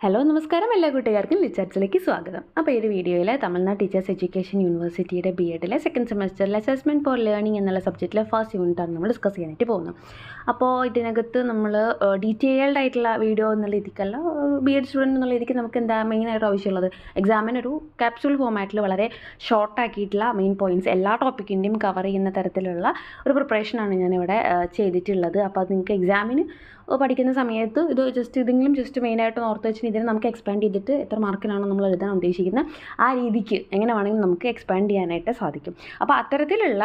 Hello നമസ്കാരം എല്ലാ കൂട്ടുകാർക്കും ലിച്ചാർട്സിലേക്ക് സ്വാഗതം. അപ്പോൾ ഈ ഒരു വീഡിയോയിൽ തമിഴ്നാട് ടീച്ചേഴ്സ് എഡ്യൂക്കേഷൻ യൂണിവേഴ്സിറ്റിയുടെ BEdലെ സെക്കൻഡ് സെമസ്റ്ററിലെ അസസ്മെൻറ്റ് ഫോർ ലേണിംഗ് എന്നുള്ള സബ്ജക്റ്റിലെ ഫസ്റ്റ് യൂണിറ്റാണ് നമ്മൾ ഡിസ്കസ് ചെയ്യാനായിട്ട് പോകുന്നത്. അപ്പോൾ ഇതിനകത്ത് നമ്മൾ ഡീറ്റെയിൽഡ് ആയിട്ടുള്ള വീഡിയോ എന്നുള്ള രീതിക്കല്ല, BEd സ്റ്റുഡൻറ്റ് എന്നുള്ള രീതിക്ക് നമുക്ക് എന്താ മെയിനായിട്ട് ആവശ്യമുള്ളത്, എക്സാമിനൊരു ക്യാപ്സ്യൂൾ ഫോമാറ്റിൽ വളരെ ഷോർട്ടാക്കിയിട്ടുള്ള മെയിൻ പോയിൻറ്റ്സ് എല്ലാ ടോപ്പിക്കിൻ്റെയും കവർ ചെയ്യുന്ന തരത്തിലുള്ള ഒരു പ്രിപ്പറേഷനാണ് ഞാനിവിടെ ചെയ്തിട്ടുള്ളത്. അപ്പോൾ അത് നിങ്ങൾക്ക് എക്സാമിന് പഠിക്കുന്ന സമയത്ത് ഇതെങ്കിലും ജസ്റ്റ് മെയിനായിട്ട് ഓർത്ത് വെച്ചാൽ ഇതിനെ നമുക്ക് എക്സ്പാൻഡ് ചെയ്തിട്ട് എത്ര മാർക്കിനാണ് നമ്മൾ എഴുതാൻ ഉദ്ദേശിക്കുന്നത് ആ രീതിക്ക് എങ്ങനെ വേണമെങ്കിലും നമുക്ക് എക്സ്പാൻഡ് ചെയ്യാനായിട്ട് സാധിക്കും. അപ്പോൾ അത്തരത്തിലുള്ള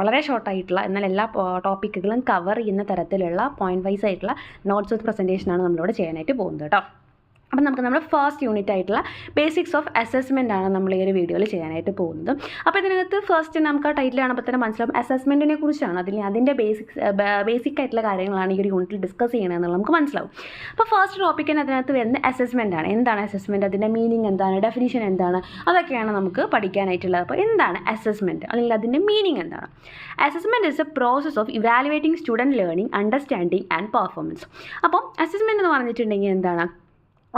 വളരെ ഷോർട്ടായിട്ടുള്ള എന്നാൽ എല്ലാ ടോപ്പിക്കുകളും കവർ ചെയ്യുന്ന തരത്തിലുള്ള പോയിൻറ്റ് വൈസ് ആയിട്ടുള്ള നോട്ട്സ് വിത്ത് പ്രസൻറ്റേഷനാണ് നമ്മളിവിടെ ചെയ്യാനായിട്ട് പോകുന്നത് കേട്ടോ. അപ്പം നമുക്ക് നമ്മുടെ ഫസ്റ്റ് യൂണിറ്റ് ആയിട്ടുള്ള ബേസിക്സ് ഓഫ് അസസ്മെൻ്റ് ആണ് നമ്മൾ ഈ ഒരു വീഡിയോയിൽ ചെയ്യാനായിട്ട് പോകുന്നത്. അപ്പോൾ ഇതിനകത്ത് ഫസ്റ്റ് നമുക്ക് ആ ടൈറ്റിൽ കാണുമ്പോൾ തന്നെ മനസ്സിലാവും അസസ്മെൻറ്റിനെ കുറിച്ചാണ്, അതിൻ്റെ ബേസിക് ആയിട്ടുള്ള കാര്യങ്ങളാണ് ഈ ഒരു യൂണിറ്റിൽ ഡിസ്കസ് ചെയ്യണമെന്നുള്ളത് നമുക്ക് മനസ്സിലാവും. അപ്പോൾ ഫസ്റ്റ് ടോപ്പിക്കിന് അതിനകത്ത് വരുന്ന അസസ്മെൻ്റ് ആണ്. എന്താണ് അസസ്മെൻറ്റ്, അതിൻ്റെ മീനിങ് എന്താണ്, ഡെഫിനിഷൻ എന്താണ്, അതൊക്കെയാണ് നമുക്ക് പഠിക്കാനായിട്ടുള്ളത്. അപ്പോൾ എന്താണ് അസസ്മെൻറ്റ് അല്ലെങ്കിൽ അതിൻ്റെ മീനിങ് എന്താണ്? Assessment is A process of evaluating student learning, understanding and performance. അപ്പം അസസ്മെൻറ്റ് എന്ന് പറഞ്ഞിട്ടുണ്ടെങ്കിൽ എന്താണ്,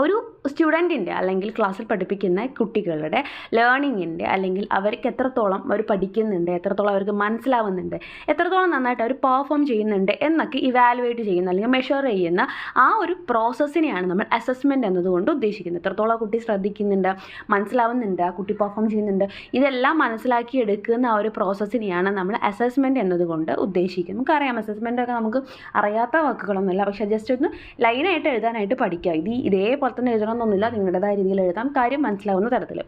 ഒരു സ്റ്റുഡൻറ്റിൻ്റെ അല്ലെങ്കിൽ ക്ലാസ്സിൽ പഠിപ്പിക്കുന്ന കുട്ടികളുടെ ലേണിങ്ങിൻ്റെ അല്ലെങ്കിൽ അവർക്ക് എത്രത്തോളം അവർ പഠിക്കുന്നുണ്ട്, എത്രത്തോളം അവർക്ക് മനസ്സിലാവുന്നുണ്ട്, എത്രത്തോളം നന്നായിട്ട് അവർ പെർഫോം ചെയ്യുന്നുണ്ട് എന്നൊക്കെ ഇവാലുവേറ്റ് ചെയ്യുന്ന അല്ലെങ്കിൽ മെഷർ ചെയ്യുന്ന ആ ഒരു പ്രോസസ്സിനെയാണ് നമ്മൾ അസസ്മെൻറ്റ് എന്നതുകൊണ്ട് ഉദ്ദേശിക്കുന്നത്. എത്രത്തോളം ആ കുട്ടി ശ്രദ്ധിക്കുന്നുണ്ട്, മനസ്സിലാവുന്നുണ്ട്, ആ കുട്ടി പെർഫോം ചെയ്യുന്നുണ്ട്, ഇതെല്ലാം മനസ്സിലാക്കി എടുക്കുന്ന ആ ഒരു പ്രോസസ്സിനെയാണ് നമ്മൾ അസസ്മെൻറ്റ് എന്നതുകൊണ്ട് ഉദ്ദേശിക്കുന്നത്. നമുക്കറിയാം അസസ്മെൻറ്റൊക്കെ നമുക്ക് അറിയാത്ത വാക്കുകളൊന്നുമില്ല, പക്ഷേ ജസ്റ്റ് ഒന്ന് ലൈനായിട്ട് എഴുതാനായിട്ട് പഠിക്കുക. ഇതേപോലെ തന്നെ എഴുതണമെന്നൊന്നുമില്ല, നിങ്ങളുടേതായ രീതിയിൽ എഴുതാം, കാര്യം മനസ്സിലാവുന്ന തരത്തിൽ.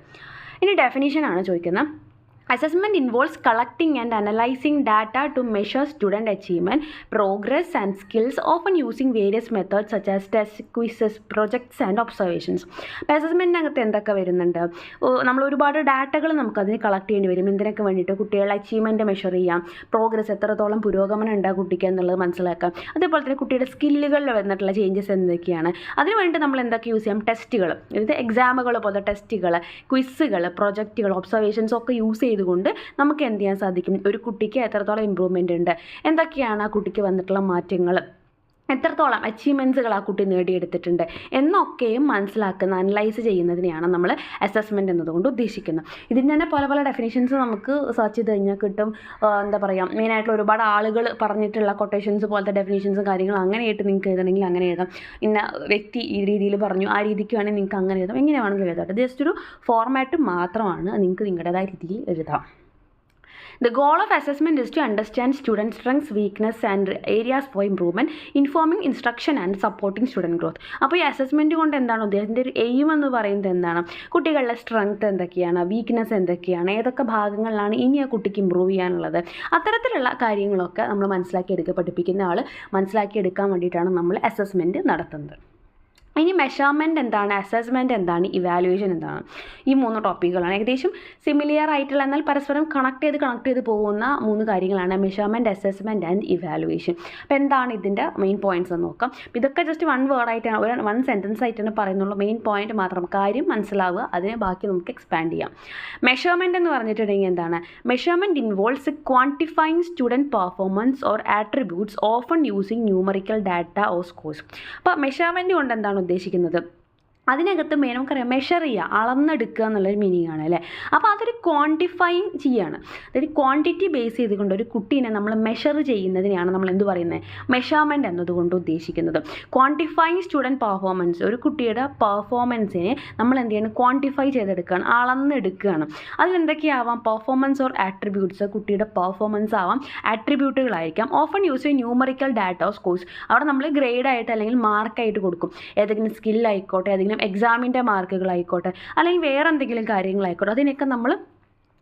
ഇനി ഡെഫിനിഷനാണ് ചോദിക്കുന്നത്. Assessment involves collecting and analyzing data to measure student achievement, progress and skills, often using various methods such as tests, quizzes, projects and observations. അപ്പോൾ അസസ്മെൻറ്റിനകത്ത് എന്തൊക്കെ വരുന്നുണ്ട്, നമ്മൾ ഒരുപാട് ഡാറ്റകൾ നമുക്കതിന് കളക്ട് ചെയ്യേണ്ടി വരും. എന്തിനൊക്കെ വേണ്ടിയിട്ട്, കുട്ടികളുടെ അച്ചീവ്മെൻറ്റ് മെഷർ ചെയ്യാം, പ്രോഗ്രസ് എത്രത്തോളം പുരോഗമനം ഉണ്ട് കുട്ടിക്ക് എന്നുള്ളത് മനസ്സിലാക്കാം, അതേപോലെ തന്നെ കുട്ടിയുടെ സ്കില്ലുകളിൽ വന്നിട്ടുള്ള ചേഞ്ചസ് എന്തൊക്കെയാണ്, അതിന് വേണ്ടി നമ്മൾ എന്തൊക്കെ യൂസ് ചെയ്യാം, ടെസ്റ്റുകൾ, ഇത് എക്സാമുകൾ പോലെ ടെസ്റ്റുകൾ, ക്വിസുകൾ, പ്രൊജക്റ്റുകൾ, ഒബ്സർവേഷൻസ് ഒക്കെ യൂസ് ചെയ്തുകൊണ്ട് നമുക്ക് എന്ത് ചെയ്യാൻ സാധിക്കും, ഒരു കുട്ടിക്ക് എത്രത്തോളം ഇമ്പ്രൂവ്മെൻ്റ് ഉണ്ട്, എന്തൊക്കെയാണ് ആ കുട്ടിക്ക് വന്നിട്ടുള്ള മാറ്റങ്ങൾ, എത്രത്തോളം അച്ചീവ്മെൻറ്റ്സുകൾ ആ കുട്ടി നേടിയെടുത്തിട്ടുണ്ട് എന്നൊക്കെയും മനസ്സിലാക്കുന്ന അനലൈസ് ചെയ്യുന്നതിനെയാണ് നമ്മൾ അസസ്മെൻറ്റ് എന്നതുകൊണ്ട് ഉദ്ദേശിക്കുന്നത്. ഇതിന് തന്നെ പല പല ഡെഫിനിഷൻസ് നമുക്ക് സെർച്ച് ചെയ്ത് കഴിഞ്ഞാൽ കിട്ടും. എന്താ പറയുക, മെയിനായിട്ടുള്ള ഒരുപാട് ആളുകൾ പറഞ്ഞിട്ടുള്ള കൊട്ടേഷൻസ് പോലത്തെ ഡെഫിനിഷൻസും കാര്യങ്ങളും അങ്ങനെയായിട്ട് നിങ്ങൾക്ക് എഴുതണമെങ്കിൽ അങ്ങനെ എഴുതാം. ഇന്ന വ്യക്തി ഈ രീതിയിൽ പറഞ്ഞു, ആ രീതിക്ക് വേണമെങ്കിൽ നിങ്ങൾക്ക് അങ്ങനെ എഴുതാം, എങ്ങനെ വേണമെങ്കിലും എഴുതാം. ജസ്റ്റ് ഒരു ഫോർമാറ്റ് മാത്രമാണ്, നിങ്ങൾക്ക് നിങ്ങളുടേതായ രീതിയിൽ എഴുതാം. The goal of assessment is to understand student strengths, weakness and areas for improvement, informing instruction and supporting student growth. അപ്പോൾ ഈ അസസ്മെൻറ്റ് കൊണ്ട് എന്താണ് ഉദ്ദേശിച്ചത്, ഒരു എയിം എന്ന് പറയുന്നത് എന്താണ്, കുട്ടികളുടെ സ്ട്രെങ്ത് എന്തൊക്കെയാണ്, വീക്ക്നെസ് എന്തൊക്കെയാണ്, ഏതൊക്കെ ഭാഗങ്ങളിലാണ് ഇനി ആ കുട്ടിക്ക് ഇമ്പ്രൂവ് ചെയ്യാനുള്ളത്, അത്തരത്തിലുള്ള കാര്യങ്ങളൊക്കെ നമ്മൾ പഠിപ്പിക്കുന്ന ആൾ മനസ്സിലാക്കിയെടുക്കാൻ വേണ്ടിയിട്ടാണ് നമ്മൾ അസസ്മെൻറ്റ് നടത്തുന്നത്. ഇനി മെഷർമെൻറ്റ് എന്താണ്, അസസ്മെൻറ്റ് എന്താണ്, ഇവാലുവേഷൻ എന്താണ്, ഈ മൂന്ന് ടോപ്പിക്കുകളാണ്. ഏകദേശം സിമിലിയർ ആയിട്ടുള്ള എന്നാൽ പരസ്പരം കണക്ട് ചെയ്ത് പോകുന്ന മൂന്ന് കാര്യങ്ങളാണ് മെഷർമെൻറ്റ്, അസസ്മെൻറ്റ് ആൻഡ് ഇവാലുവേഷൻ. അപ്പോൾ എന്താണ് ഇതിൻ്റെ മെയിൻ പോയിൻറ്റ്സ് എന്ന് നോക്കാം. ഇതൊക്കെ ജസ്റ്റ് വൺ വേർഡായിട്ടാണ്, വൺ സെൻറ്റൻസ് ആയിട്ടാണ് പറയുന്നുള്ളൂ, മെയിൻ പോയിൻറ്റ് മാത്രം, കാര്യം മനസ്സിലാവുക, അതിനെ ബാക്കി നമുക്ക് എക്സ്പാൻഡ് ചെയ്യാം. മെഷർമെൻറ്റ് എന്ന് പറഞ്ഞിട്ടുണ്ടെങ്കിൽ എന്താണ്, measurement involves quantifying student performance or attributes often using numerical data or scores. അപ്പോൾ മെഷർമെൻറ്റ് കൊണ്ട് എന്താണ് ഉദ്ദേശിക്കുന്നത്, അതിനകത്ത് നമുക്കറിയാം മെഷർ ചെയ്യുക, അളന്നെടുക്കുക എന്നുള്ളൊരു മീനിങ് ആണ് അല്ലേ. അപ്പോൾ അതൊരു ക്വാണ്ടിഫൈങ് ചെയ്യുകയാണ്, അതായത് ക്വാണ്ടിറ്റി ബേസ് ചെയ്തുകൊണ്ട് ഒരു കുട്ടീനെ നമ്മൾ മെഷർ ചെയ്യുന്നതിനെയാണ് നമ്മൾ എന്ത് പറയുന്നത്, മെഷർമെൻറ്റ് എന്നതുകൊണ്ട് ഉദ്ദേശിക്കുന്നത്. ക്വാണ്ടിഫൈങ് സ്റ്റുഡൻറ്റ് പെർഫോമൻസ്, ഒരു കുട്ടിയുടെ പെർഫോമൻസിനെ നമ്മൾ എന്ത് ചെയ്യണം, ക്വാണ്ടിഫൈ ചെയ്തെടുക്കുകയാണ്, അളന്നെടുക്കുകയാണ്. അതിലെന്തൊക്കെയാവാം, പെർഫോമൻസ് ഓർ ആട്രിബ്യൂട്ട്സ്, കുട്ടിയുടെ പെർഫോമൻസ് ആവാം, ആട്രിബ്യൂട്ടുകളായിരിക്കാം. ഓഫൺ യൂസ് ചെയ്യും ന്യൂമറിക്കൽ ഡാറ്റ ഓർ സ്കോർസ്, അവിടെ നമ്മൾ ഗ്രേഡായിട്ട് അല്ലെങ്കിൽ മാർക്കായിട്ട് കൊടുക്കും, ഏതെങ്കിലും സ്കില്ലായിക്കോട്ടെ, ഏതെങ്കിലും എക്സാമിൻ്റെ മാർക്കുകളായിക്കോട്ടെ, അല്ലെങ്കിൽ വേറെ എന്തെങ്കിലും കാര്യങ്ങളായിക്കോട്ടെ, അതിനൊക്കെ നമ്മൾ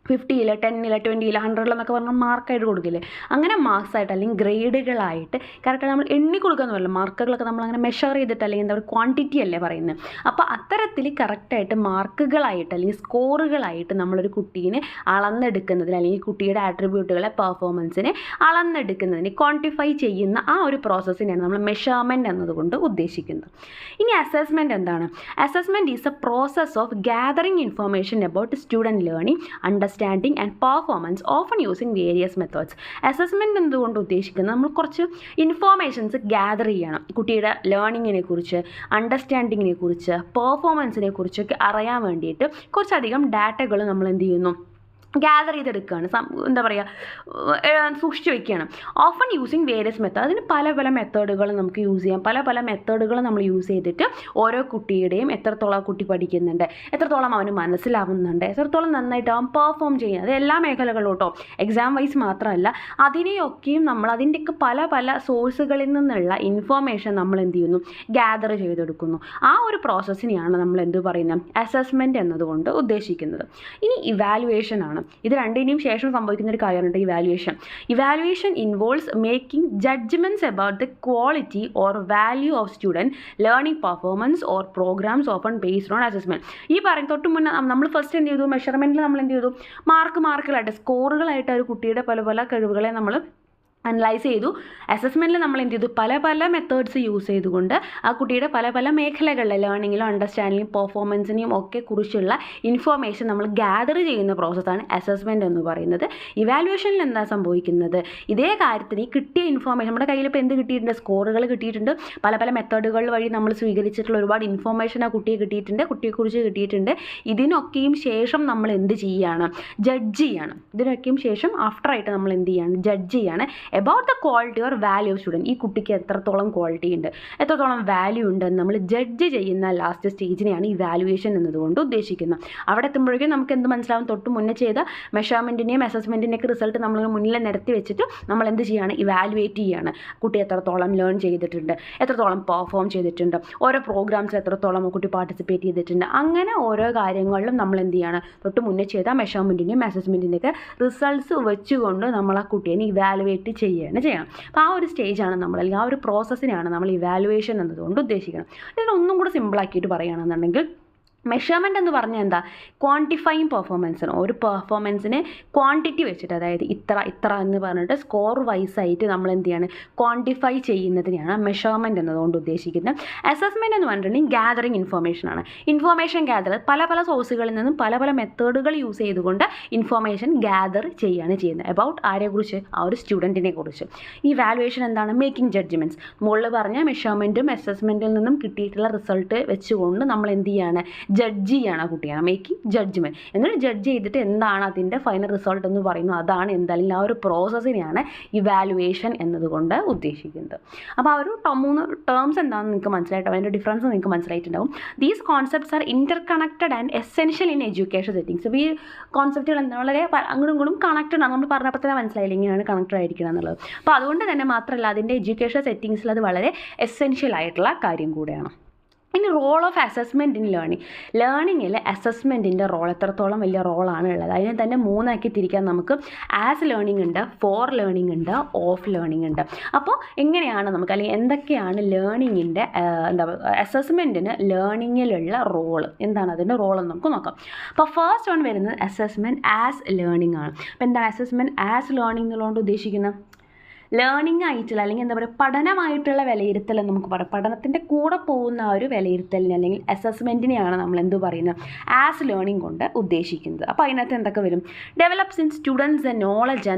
50, 10, 20, 100 എന്നൊക്കെ പറഞ്ഞാൽ മാർക്കായിട്ട് കൊടുക്കില്ലേ, അങ്ങനെ മാർക്സായിട്ട് അല്ലെങ്കിൽ ഗ്രേഡുകളായിട്ട് കറക്റ്റായിട്ട് നമ്മൾ എണ്ണി കൊടുക്കുകയെന്ന് പറയില്ല, മാർക്കുകളൊക്കെ നമ്മളങ്ങനെ മെഷർ ചെയ്തിട്ട് അല്ലെങ്കിൽ എന്താ പറയുക ക്വാണ്ടിറ്റി അല്ലേ പറയുന്നത്. അപ്പോൾ അത്തരത്തിൽ കറക്റ്റായിട്ട് മാർക്കുകളായിട്ട് അല്ലെങ്കിൽ സ്കോറുകളായിട്ട് നമ്മളൊരു കുട്ടീനെ അളന്നെടുക്കുന്നതിന് അല്ലെങ്കിൽ കുട്ടിയുടെ ആട്രിബ്യൂട്ടുകളെ പെർഫോമൻസിനെ അളന്നെടുക്കുന്നതിന് ക്വാണ്ടിഫൈ ചെയ്യുന്ന ആ ഒരു പ്രോസസ്സിനെയാണ് നമ്മൾ മെഷർമെൻറ്റ് എന്നതുകൊണ്ട് ഉദ്ദേശിക്കുന്നത്. ഇനി അസസ്മെൻറ്റ് എന്താണ്, assessment is A process of gathering information about student learning, understanding understanding and performance often using various methods. Assessment എന്നതുകൊണ്ട് ഉദ്ദേശിക്കുന്നത് നമ്മൾ കുറച്ച് ഇൻഫോർമേഷൻസ് ഗ്യാദർ ചെയ്യണം. കുട്ടിയുടെ ലേണിങ്ങിനെ കുറിച്ച്, അണ്ടർസ്റ്റാൻഡിങ്ങിനെ കുറിച്ച്, പെർഫോമൻസിനെ കുറിച്ചൊക്കെ അറിയാൻ വേണ്ടിയിട്ട് കുറച്ചധികം ഡാറ്റകൾ നമ്മൾ എന്ത് ചെയ്യുന്നു, ഗ്യാദർ ചെയ്തെടുക്കുകയാണ്. എന്താ പറയുക, സൂക്ഷിച്ച് വയ്ക്കുകയാണ്. Often using various method. അതിന് പല പല മെത്തേഡുകൾ നമുക്ക് യൂസ് ചെയ്യാം. പല പല മെത്തേഡുകൾ നമ്മൾ യൂസ് ചെയ്തിട്ട് ഓരോ കുട്ടിയുടെയും എത്രത്തോളം ആ കുട്ടി പഠിക്കുന്നുണ്ട്, എത്രത്തോളം അവന് മനസ്സിലാവുന്നുണ്ട്, എത്രത്തോളം നന്നായിട്ട് അവൻ പെർഫോം ചെയ്യുന്നത്, അത് എല്ലാ മേഖലകളും കേട്ടോ, എക്സാം വൈസ് മാത്രമല്ല, അതിനെയൊക്കെയും നമ്മൾ അതിൻ്റെയൊക്കെ പല പല സോഴ്സുകളിൽ നിന്നുള്ള ഇൻഫോർമേഷൻ നമ്മൾ എന്ത് ചെയ്യുന്നു, ഗ്യാദർ ചെയ്തെടുക്കുന്നു. ആ ഒരു പ്രോസസ്സിനെയാണ് നമ്മൾ എന്ത് പറയുന്നത്, അസസ്മെൻറ്റ് എന്നതുകൊണ്ട് ഉദ്ദേശിക്കുന്നത്. ഇനി ഇവാലുവേഷൻ ആണ്. ഇത് രണ്ടിനും ശേഷം സംഭവിക്കുന്ന ഒരു കാര്യമുണ്ട്, evaluation involves making judgements about the quality or value of student learning performance or programmes often based on assessment. ഈ പറയും തൊട്ട് മുന്നേ നമ്മൾ ഫസ്റ്റ് എന്ത് ചെയ്തു, മെഷർമെൻറ്റിൽ നമ്മൾ എന്ത് ചെയ്തു, മാർക്കുകളായിട്ട്, സ്കോറുകളായിട്ട് ഒരു കുട്ടിയുടെ പല പല കഴിവുകളെ നമ്മൾ അനലൈസ് ചെയ്തു. അസസ്മെൻറ്റിൽ നമ്മൾ എന്ത് ചെയ്തു, പല പല മെത്തേഡ്സ് യൂസ് ചെയ്തുകൊണ്ട് ആ കുട്ടിയുടെ പല പല മേഖലകളിലെ ലേണിങ്ങിലും അണ്ടർസ്റ്റാൻഡിങ്ങും പെർഫോമൻസിനെയും ഒക്കെ കുറിച്ചുള്ള ഇൻഫോർമേഷൻ നമ്മൾ ഗ്യാദർ ചെയ്യുന്ന പ്രോസസ്സാണ് അസസ്മെൻറ്റ് എന്ന് പറയുന്നത്. ഇവാലുവേഷനിൽ എന്താ സംഭവിക്കുന്നത്, ഇതേ കാര്യത്തിന് കിട്ടിയ ഇൻഫോർമേഷൻ, നമ്മുടെ കയ്യിൽ ഇപ്പോൾ എന്ത് കിട്ടിയിട്ടുണ്ട്, സ്കോറുകൾ കിട്ടിയിട്ടുണ്ട്, പല പല മെത്തേഡുകൾ വഴി നമ്മൾ സ്വീകരിച്ചിട്ടുള്ള ഒരുപാട് ഇൻഫോർമേഷൻ ആ കുട്ടിയെ കിട്ടിയിട്ടുണ്ട്, കുട്ടിയെക്കുറിച്ച് കിട്ടിയിട്ടുണ്ട്. ഇതിനൊക്കെയും ശേഷം നമ്മൾ എന്ത് ചെയ്യുകയാണ്, ജഡ്ജ് ചെയ്യാണ്. ഇതിനൊക്കെയും ശേഷം ആഫ്റ്ററായിട്ട് നമ്മൾ എന്ത് ചെയ്യാണ്, ജഡ്ജ് ചെയ്യാണ് about the quality or value of student. ഈ കുട്ടിക്ക് എത്രത്തോളം ക്വാളിറ്റി ഉണ്ട്, എത്രത്തോളം വാല്യൂ ഉണ്ട് എന്ന് നമ്മൾ ജഡ്ജ് ചെയ്യുന്ന ലാസ്റ്റ് സ്റ്റേജിനെയാണ് ഇവാലുവേഷൻ എന്നതുകൊണ്ട് ഉദ്ദേശിക്കുന്നത്. അവിടെ എത്തുമ്പോഴേക്കും നമുക്ക് എന്ത് മനസ്സിലാവും, തൊട്ട് മുന്നേ ചെയ്ത മെഷർമെൻറ്റിൻ്റെയും അസസ്മെൻറ്റിൻ്റെയൊക്കെ റിസൾട്ട് നമ്മൾ മുന്നിൽ നിരത്തി വെച്ചിട്ട് നമ്മൾ എന്ത് ചെയ്യുകയാണ്, ഇവാലുവേറ്റ് ചെയ്യുകയാണ്. കുട്ടി എത്രത്തോളം ലേൺ ചെയ്തിട്ടുണ്ട്, എത്രത്തോളം പെർഫോം ചെയ്തിട്ടുണ്ട്, ഓരോ പ്രോഗ്രാംസിൽ എത്രത്തോളം കുട്ടി പാർട്ടിസിപ്പേറ്റ് ചെയ്തിട്ടുണ്ട്, അങ്ങനെ ഓരോ കാര്യങ്ങളിലും നമ്മൾ എന്ത് ചെയ്യാണ്, തൊട്ട് മുന്നേ ചെയ്ത മെഷർമെൻറ്റിൻ്റെയും അസസ്മെൻറ്റിൻ്റെയൊക്കെ റിസൾട്ട്സ് വെച്ചുകൊണ്ട് നമ്മൾ ആ കുട്ടിയെ ഇവാലുവേറ്റ് ചെയ്യണം. അപ്പോൾ ആ ഒരു സ്റ്റേജാണ് നമ്മൾ, അല്ലെങ്കിൽ ആ ഒരു പ്രോസസ്സിനെയാണ് നമ്മൾ ഇവാലുവേഷൻ എന്നതുകൊണ്ട് ഉദ്ദേശിക്കുന്നത്. ഇതിനൊന്നും കൂടെ സിമ്പിളാക്കിയിട്ട് പറയുകയാണെന്നുണ്ടെങ്കിൽ, മെഷർമെൻറ്റ് എന്ന് പറഞ്ഞാൽ എന്താ, ക്വാണ്ടിഫൈങ് പെർഫോമൻസിന്, ഒരു പെർഫോമൻസിനെ ക്വാണ്ടിറ്റി വെച്ചിട്ട്, അതായത് ഇത്ര എന്ന് പറഞ്ഞിട്ട് സ്കോർ വൈസ് ആയിട്ട് നമ്മൾ എന്ത് ചെയ്യാണ്, ക്വാണ്ടിഫൈ ചെയ്യുന്നതിനെയാണ് മെഷർമെൻറ്റ് എന്നതുകൊണ്ട് ഉദ്ദേശിക്കുന്നത്. അസസ്മെൻറ്റ് എന്ന് പറഞ്ഞിട്ടുണ്ടെങ്കിൽ ഗ്യാതറിങ് ഇൻഫോർമേഷനാണ്. ഇൻഫോർമേഷൻ ഗ്യാദർ പല പല സോഴ്സുകളിൽ നിന്നും പല പല മെത്തേഡുകൾ യൂസ് ചെയ്തുകൊണ്ട് ഇൻഫോർമേഷൻ ഗ്യാദർ ചെയ്യുകയാണ് ചെയ്യുന്നത് അബൌട്ട് ആരെക്കുറിച്ച്, ആ ഒരു സ്റ്റുഡൻറ്റിനെ കുറിച്ച്. ഈ വാലുവേഷൻ എന്താണ്, മേക്കിംഗ് ജഡ്ജ്മെൻറ്റ്സ്. മുകളിൽ പറഞ്ഞ മെഷർമെൻറ്റും അസസ്മെൻറ്റിൽ നിന്നും കിട്ടിയിട്ടുള്ള റിസൾട്ട് വെച്ചുകൊണ്ട് നമ്മൾ എന്ത് ചെയ്യാണ്, ജഡ്ജ് ചെയ്യാണ് ആ കുട്ടിയാണ്, മേക്കിംഗ് ജഡ്ജ്മെൻറ്റ്. എന്നിട്ട് ജഡ്ജ് ചെയ്തിട്ട് എന്താണ് അതിൻ്റെ ഫൈനൽ റിസൾട്ട് എന്ന് പറയുന്നത്, അതാണ് എന്തായാലും ആ ഒരു പ്രോസസ്സിനെയാണ് ഇവാലുവേഷൻ എന്നതുകൊണ്ട് ഉദ്ദേശിക്കുന്നത്. അപ്പോൾ ആ ഒരു 3 ടേംസ് എന്താണെന്ന് നിങ്ങൾക്ക് മനസ്സിലായിട്ടുണ്ടാവും, അതിൻ്റെ ഡിഫറൻസ് നിങ്ങൾക്ക് മനസ്സിലായിട്ടുണ്ടാവും. These concepts are interconnected and essential in education settings. അപ്പോൾ ഈ കോൺസെപ്റ്റുകൾ എന്താ, വളരെ അങ്ങോട്ടും ഇങ്ങോട്ടും കണക്റ്റഡ് ആണ്. നമ്മൾ പറഞ്ഞപ്പോൾ തന്നെ മനസ്സിലായില്ല ഇങ്ങനെയാണ് കണക്റ്റഡ് ആയിരിക്കണം എന്നുള്ളത്. അപ്പോൾ അതുകൊണ്ട് തന്നെ മാത്രമല്ല, അതിൻ്റെ എഡ്യൂക്കേഷൻ സെറ്റിംഗ്സിൽ അത് വളരെ എസെൻഷ്യൽ ആയിട്ടുള്ള കാര്യം കൂടെയാണ്. ഇനി റോൾ ഓഫ് അസസ്മെൻറ്റ് ഇൻ ലേണിങ്ങിൽ അസസ്മെൻറ്റിൻ്റെ റോൾ എത്രത്തോളം വലിയ റോളാണ് ഉള്ളത്. അതിനെ തന്നെ 3ആക്കി തിരിക്കാൻ നമുക്ക്. ആസ് ലേണിംഗ് ഉണ്ട്, ഫോർ ലേണിംഗ് ഉണ്ട്, ഓഫ് ലേണിംഗ് ഉണ്ട്. അപ്പോൾ എങ്ങനെയാണ് നമുക്ക്, അല്ലെങ്കിൽ എന്തൊക്കെയാണ് ലേണിങ്ങിൻ്റെ അസസ്മെൻറ്റിന് ലേണിങ്ങിലുള്ള റോള്, എന്താണ് അതിൻ്റെ റോളെന്ന് നമുക്ക് നോക്കാം. അപ്പോൾ ഫസ്റ്റ് വൺ വരുന്നത് അസസ്മെൻറ്റ് ആസ് ലേണിംഗ് ആണ്. അപ്പോൾ എന്താണ് അസസ്മെൻറ്റ് ആസ് ലേണിംഗ് എന്നുള്ളതുകൊണ്ട് ഉദ്ദേശിക്കുന്നത്, ലേണിംഗ് ആയിട്ടുള്ള, അല്ലെങ്കിൽ എന്താ പറയുക, പഠനമായിട്ടുള്ള വിലയിരുത്തൽ എന്ന് നമുക്ക് പറയാം. പഠനത്തിൻ്റെ കൂടെ പോകുന്ന ആ ഒരു വിലയിരുത്തലിനെ അല്ലെങ്കിൽ അസസ്മെൻറ്റിനെയാണ് നമ്മൾ എന്ത് പറയുന്നത്, ആസ് ലേണിംഗ് കൊണ്ട് ഉദ്ദേശിക്കുന്നത്. അപ്പോൾ അതിനകത്ത് എന്തൊക്കെ വരും, develops in students knowledge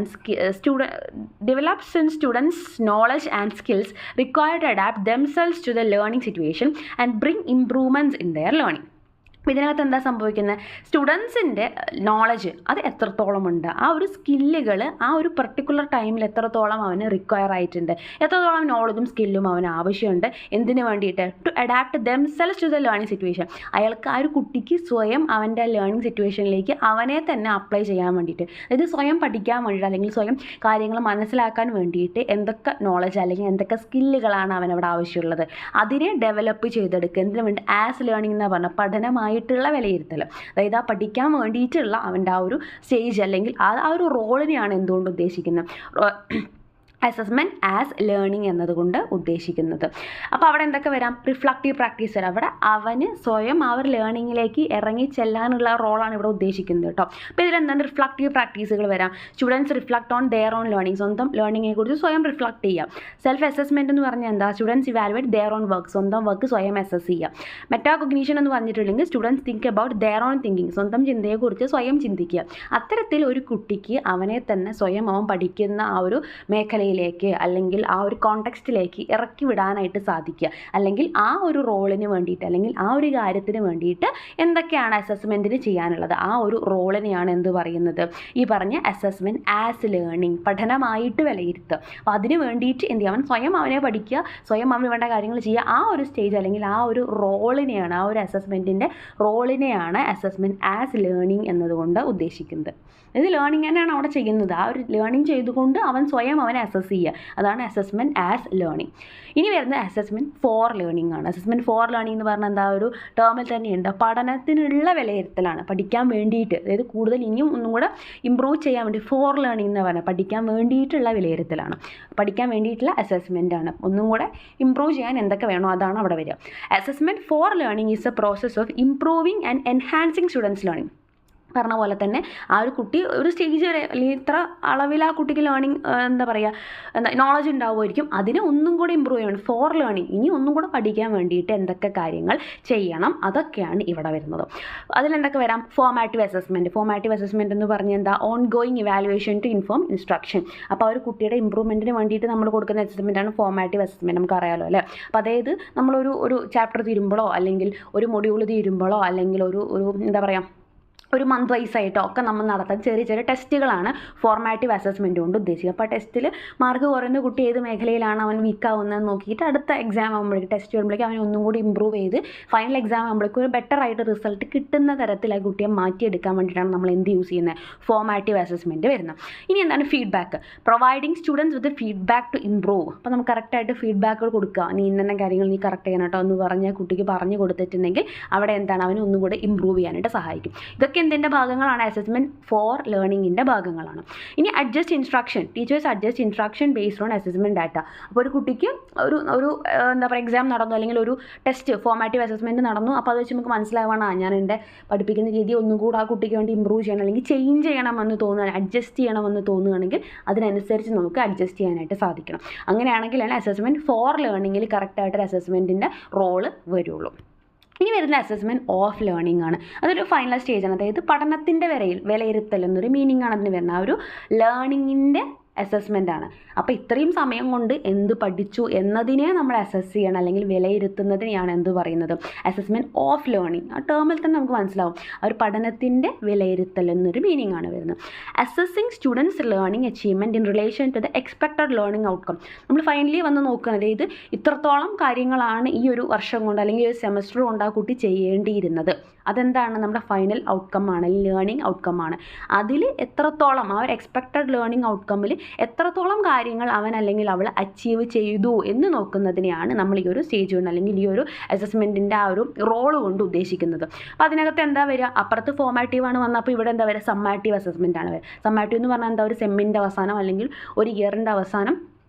and skills required to adapt themselves to the learning situation and bring improvements in their learning. അപ്പോൾ ഇതിനകത്ത് എന്താ സംഭവിക്കുന്നത്, സ്റ്റുഡൻസിൻ്റെ നോളജ് അത് എത്രത്തോളം ഉണ്ട്, ആ ഒരു സ്കില്ലുകൾ ആ ഒരു പർട്ടിക്കുലർ ടൈമിൽ എത്രത്തോളം അവന് റിക്വയർ ആയിട്ടുണ്ട്, എത്രത്തോളം നോളജും സ്കില്ലും അവന് ആവശ്യമുണ്ട്, എന്തിനു വേണ്ടിയിട്ട്, to adapt themselves to the learning situation. അയാൾക്ക്, ആ ഒരു കുട്ടിക്ക് സ്വയം അവൻ്റെ ലേണിംഗ് സിറ്റുവേഷനിലേക്ക് അവനെ തന്നെ അപ്ലൈ ചെയ്യാൻ വേണ്ടിയിട്ട്, അതായത് സ്വയം പഠിക്കാൻ വേണ്ടിയിട്ട് അല്ലെങ്കിൽ സ്വയം കാര്യങ്ങൾ മനസ്സിലാക്കാൻ വേണ്ടിയിട്ട് എന്തൊക്കെ നോളജ് അല്ലെങ്കിൽ എന്തൊക്കെ സ്കില്ലുകളാണ് അവനവിടെ ആവശ്യമുള്ളത്, അതിനെ ഡെവലപ്പ് ചെയ്തെടുക്കുക. എന്തിനു വേണ്ടി, ആസ് ലേണിംഗ് എന്ന് പറഞ്ഞാൽ പഠനമായിട്ടുള്ള വിലയിരുത്തൽ. അതായത് ആ പഠിക്കാൻ വേണ്ടിയിട്ടുള്ള അവൻ്റെ ആ ഒരു സ്റ്റേജ് അല്ലെങ്കിൽ ആ ഒരു റോളിനെയാണ് എന്തുകൊണ്ട് ഉദ്ദേശിക്കുന്നത്, അസസ്മെൻറ്റ് ആസ് ലേണിംഗ് എന്നതുകൊണ്ട് ഉദ്ദേശിക്കുന്നത്. അപ്പോൾ അവിടെ എന്തൊക്കെ വരാം? റിഫ്ലക്റ്റീവ് പ്രാക്ടീസ് വരാം. അവിടെ അവന് സ്വയം ആ ഒരു ലേണിങ്ങിലേക്ക് ഇറങ്ങി ചെല്ലാനുള്ള റോളാണ് ഇവിടെ ഉദ്ദേശിക്കുന്നത് കേട്ടോ. അപ്പോൾ ഇതിലെന്താണ് റിഫ്ലക്റ്റീവ് പ്രാക്ടീസുകൾ വരാം. Students reflect on their own learning, സ്വന്തം ലേണിങ്ങിനെ കുറിച്ച് സ്വയം റിഫ്ലക്ട് ചെയ്യുക. സെൽഫ് അസസ്മെൻറ്റ് എന്ന് പറഞ്ഞാൽ എന്താ? Students evaluate their own work, സ്വന്തം വർക്ക് സ്വയം അസസ് ചെയ്യുക. മെറ്റാകോഗ്നീഷൻ എന്ന് പറഞ്ഞിട്ടുണ്ടെങ്കിൽ students think about their own thinking, സ്വന്തം ചിന്തയെക്കുറിച്ച് സ്വയം ചിന്തിക്കുക. അത്തരത്തിൽ ഒരു കുട്ടിക്ക് അവനെ തന്നെ സ്വയം അവൻ പഠിക്കുന്ന ആ ഒരു മേഖലയിൽ അല്ലെങ്കിൽ ആ ഒരു കോണ്ടെക്സ്റ്റിലേക്ക് ഇറക്കി വിടാനായിട്ട് സാധിക്കുക. അല്ലെങ്കിൽ ആ ഒരു റോളിന് വേണ്ടിയിട്ട് അല്ലെങ്കിൽ ആ ഒരു കാര്യത്തിന് വേണ്ടിയിട്ട് എന്തൊക്കെയാണ് അസസ്മെൻറ്റിന് ചെയ്യാനുള്ളത്, ആ ഒരു റോളിനെയാണ് എന്ത് പറയുന്നത്? ഈ പറഞ്ഞ അസസ്മെൻറ്റ് ആസ് ലേണിംഗ്, പഠനമായിട്ട് വിലയിരുത്തുക. അപ്പോൾ അതിന് വേണ്ടിയിട്ട് എന്ത് ചെയ്യുക? അവൻ സ്വയം അവനെ പഠിക്കുക, സ്വയം അവന് വേണ്ട കാര്യങ്ങൾ ചെയ്യുക. ആ ഒരു സ്റ്റേജ് അല്ലെങ്കിൽ ആ ഒരു റോളിനെയാണ്, ആ ഒരു അസസ്മെൻറ്റിൻ്റെ റോളിനെയാണ് അസസ്മെൻറ്റ് ആസ് ലേണിംഗ് എന്നതുകൊണ്ട് ഉദ്ദേശിക്കുന്നത്. ഇത് ലേണിംഗ് തന്നെയാണ് അവിടെ ചെയ്യുന്നത്. ആ ഒരു ലേണിംഗ് ചെയ്തുകൊണ്ട് അവൻ സ്വയം അവനെ അസസ് ചെയ്യുക. അതാണ് അസസ്മെൻറ്റ് ആസ് ലേണിംഗ്. ഇനി വരുന്നത് അസസ്മെൻറ്റ് ഫോർ ലേണിംഗ് ആണ്. അസസ്മെൻറ്റ് ഫോർ ലേണിംഗ് എന്ന് പറഞ്ഞാൽ എന്താ? ഒരു ടേമിൽ തന്നെയുണ്ട്. പഠനത്തിനുള്ള വിലയിരുത്തലാണ്, പഠിക്കാൻ വേണ്ടിയിട്ട്, അതായത് കൂടുതൽ ഇനിയും ഒന്നും കൂടെ ഇമ്പ്രൂവ് ചെയ്യാൻ വേണ്ടി. ഫോർ ലേണിംഗ് എന്ന് പറഞ്ഞാൽ പഠിക്കാൻ വേണ്ടിയിട്ടുള്ള വിലയിരുത്തലാണ്, പഠിക്കാൻ വേണ്ടിയിട്ടുള്ള അസസ്മെൻ്റ് ആണ്. ഒന്നും കൂടെ ഇമ്പ്രൂവ് ചെയ്യാൻ എന്തൊക്കെ വേണോ അതാണ് അവിടെ വരിക. Assessment for learning is A process of improving and enhancing students learning. പറഞ്ഞ പോലെ തന്നെ ആ ഒരു കുട്ടി ഒരു സ്റ്റേജ് വരെ അല്ലെങ്കിൽ ഇത്ര അളവിൽ ആ കുട്ടിക്ക് ലേണിംഗ് എന്താ പറയുക നോളജ് ഉണ്ടാവുമായിരിക്കും. അതിനെ ഒന്നും കൂടെ ഇമ്പ്രൂവ് ചെയ്യണം. ഫോർ ലേണിംഗ്, ഇനി ഒന്നും കൂടെ പഠിക്കാൻ വേണ്ടിയിട്ട് എന്തൊക്കെ കാര്യങ്ങൾ ചെയ്യണം അതൊക്കെയാണ് ഇവിടെ വരുന്നത്. അതിലെന്തൊക്കെ വരാം? ഫോമാറ്റീവ് അസസ്മെൻറ്റ്. ഫോമാറ്റീവ് അസസ്മെൻറ്റ് എന്ന് പറഞ്ഞാൽ എന്താ? Ongoing evaluation to inform instruction. അപ്പോൾ ആ ഒരു കുട്ടിയുടെ ഇമ്പ്രൂവ്മെൻറ്റിന് വേണ്ടിയിട്ട് നമ്മൾ കൊടുക്കുന്ന അസസ്മെൻറ്റാണ് ഫോമാറ്റീവ് അസസ്മെൻറ്റ്. നമുക്കറിയാലോ അല്ലേ? അപ്പോൾ അതായത് നമ്മളൊരു ചാപ്റ്റർ തീരുമ്പോഴോ അല്ലെങ്കിൽ ഒരു മൊഡ്യൂൾ തീരുമ്പോഴോ അല്ലെങ്കിൽ ഒരു എന്താ പറയുക ഒരു മന്ത് വൈസ് ആയിട്ടോ ഒക്കെ നമ്മൾ നടത്താൻ ചെറിയ ചെറിയ ടെസ്റ്റുകളാണ് ഫോർമാറ്റീവ് അസസ്മെൻറ്റ് കൊണ്ട് ഉദ്ദേശിക്കുക. അപ്പോൾ ടെസ്റ്റിൽ മാർക്ക് കുറയുന്ന കുട്ടി ഏത് മേഖലയിലാണ് അവൻ വീക്ക് ആവുന്നതെന്ന് നോക്കിയിട്ട് അടുത്ത എക്സാം ആകുമ്പോഴേക്കും, ടെസ്റ്റ് വരുമ്പോഴേക്കും അവൻ ഒന്നും കൂടി ഇമ്പ്രൂവ് ചെയ്ത് ഫൈനൽ എക്സാം ആകുമ്പോഴേക്കും ഒരു ബെറ്റർ ആയിട്ട് റിസൾട്ട് കിട്ടുന്ന തരത്തിൽ ആ കുട്ടിയെ മാറ്റിയെടുക്കാൻ വേണ്ടിയിട്ടാണ് നമ്മൾ എന്ത് യൂസ് ചെയ്യുന്നത്? ഫോർമാറ്റീവ് അസസ്മെൻറ്റ് വരുന്നത്. ഇനി എന്താണ് feedback? Providing students with feedback to improve. അപ്പോൾ നമുക്ക് കറക്റ്റായിട്ട് ഫീഡ്ബാക്കുകൾ കൊടുക്കുക. നീ ഇന്ന കാര്യങ്ങൾ നീ കറക്റ്റ് ചെയ്യണം കേട്ടോ എന്ന് പറഞ്ഞാൽ കുട്ടിക്ക് പറഞ്ഞു കൊടുത്തിട്ടുണ്ടെങ്കിൽ അവിടെ എന്താണ് അവന് ഒന്നും കൂടെ ഇമ്പ്രൂവ് ചെയ്യാനായിട്ട് സഹായിക്കും. ഇതൊക്കെ എന്തിൻ്റെ ഭാഗങ്ങളാണ്? അസസ്മെൻറ്റ് ഫോർ ലേണിങ്ങിൻ്റെ ഭാഗങ്ങളാണ്. ഇനി adjust instruction. Teachers adjust instruction based on assessment data. അപ്പോൾ ഒരു കുട്ടിക്ക് ഒരു എന്താ പറയുക എക്സാം നടന്നു അല്ലെങ്കിൽ ഒരു ടെസ്റ്റ് ഫോർമാറ്റീവ് അസസ്മെൻറ്റ് നടന്നു. അപ്പോൾ അത് വെച്ച് നമുക്ക് മനസ്സിലാവണം ഞാൻ എൻ്റെ പഠിപ്പിക്കുന്ന രീതി ഒന്നും കൂടെ ആ കുട്ടിക്ക് വേണ്ടി ഇമ്പ്രൂവ് ചെയ്യണം അല്ലെങ്കിൽ ചേഞ്ച് ചെയ്യണമെന്ന് തോന്നുകയാണ്, അഡ്ജസ്റ്റ് ചെയ്യണമെന്ന് തോന്നുകയാണെങ്കിൽ അതിനനുസരിച്ച് നമുക്ക് അഡ്ജസ്റ്റ് ചെയ്യാനായിട്ട് സാധിക്കണം. അങ്ങനെയാണെങ്കിലാണ് അസസ്മെൻറ്റ് ഫോർ ലേണിങ്ങിൽ കറക്റ്റായിട്ടൊരു അസസ്മെൻറ്റിൻ്റെ റോള് വരുള്ളൂ. ഇനി വരുന്ന അസസ്മെൻറ്റ് ഓഫ് ലേണിംഗ് ആണ്. അതൊരു ഫൈനൽ സ്റ്റേജാണ്. അതായത് പഠനത്തിൻ്റെ വിലയിരുത്തൽ എന്നൊരു മീനിങ് ആണ് അതിന് വരുന്നത്. ആ ഒരു ലേണിങ്ങിൻ്റെ അസസ്മെൻ്റ് ആണ്. അപ്പോൾ ഇത്രയും സമയം കൊണ്ട് എന്ത് പഠിച്ചു എന്നതിനെ നമ്മൾ അസസ് ചെയ്യണം അല്ലെങ്കിൽ വിലയിരുത്തുന്നതിനെയാണ് എന്ത് പറയുന്നത്? Assessment of learning. ആ ടേമിൽ തന്നെ നമുക്ക് മനസ്സിലാവും ആ ഒരു പഠനത്തിൻ്റെ വിലയിരുത്തൽ എന്നൊരു മീനിങ് ആണ് വരുന്നത്. Assessing students learning achievement in relation to the expected learning outcome. നമ്മൾ ഫൈനലി വന്ന് നോക്കുകയാണ്. അതായത് ഇത്രത്തോളം കാര്യങ്ങളാണ് ഈ ഒരു വർഷം കൊണ്ട് അല്ലെങ്കിൽ ഒരു സെമസ്റ്റർ കൊണ്ട് ആ കുട്ടി ചെയ്യേണ്ടിയിരുന്നത്. അതെന്താണ്? നമ്മുടെ ഫൈനൽ ഔട്ട്കം ആണ്, ലേണിംഗ് ഔട്ട്കം ആണ്. അതിൽ എത്രത്തോളം ആ ഒരു എക്സ്പെക്റ്റഡ് ലേണിംഗ് ഔട്ട്കമ്മിൽ എത്രത്തോളം കാര്യങ്ങൾ അവൻ അല്ലെങ്കിൽ അവൾ അച്ചീവ് ചെയ്തു എന്ന് നോക്കുന്നതിനെയാണ് നമ്മൾ ഈ ഒരു സ്റ്റേജ് കൊണ്ട് അല്ലെങ്കിൽ ഈ ഒരു അസസ്മെൻറ്റിൻ്റെ ആ ഒരു റോള് കൊണ്ട് ഉദ്ദേശിക്കുന്നത്. അപ്പോൾ അതിനകത്ത് എന്താ വരിക? അപ്പുറത്ത് ഫോമാറ്റീവ് ആണ് വന്നപ്പോൾ ഇവിടെ എന്താ വരിക? സമ്മാറ്റീവ് അസസ്മെൻ്റ് ആണ് വരിക. സമ്മാറ്റീവ് എന്ന് പറഞ്ഞാൽ എന്താ? ഒരു സെമ്മിൻ്റെ അവസാനം അല്ലെങ്കിൽ ഒരു ഇയറിൻ്റെ അവസാനം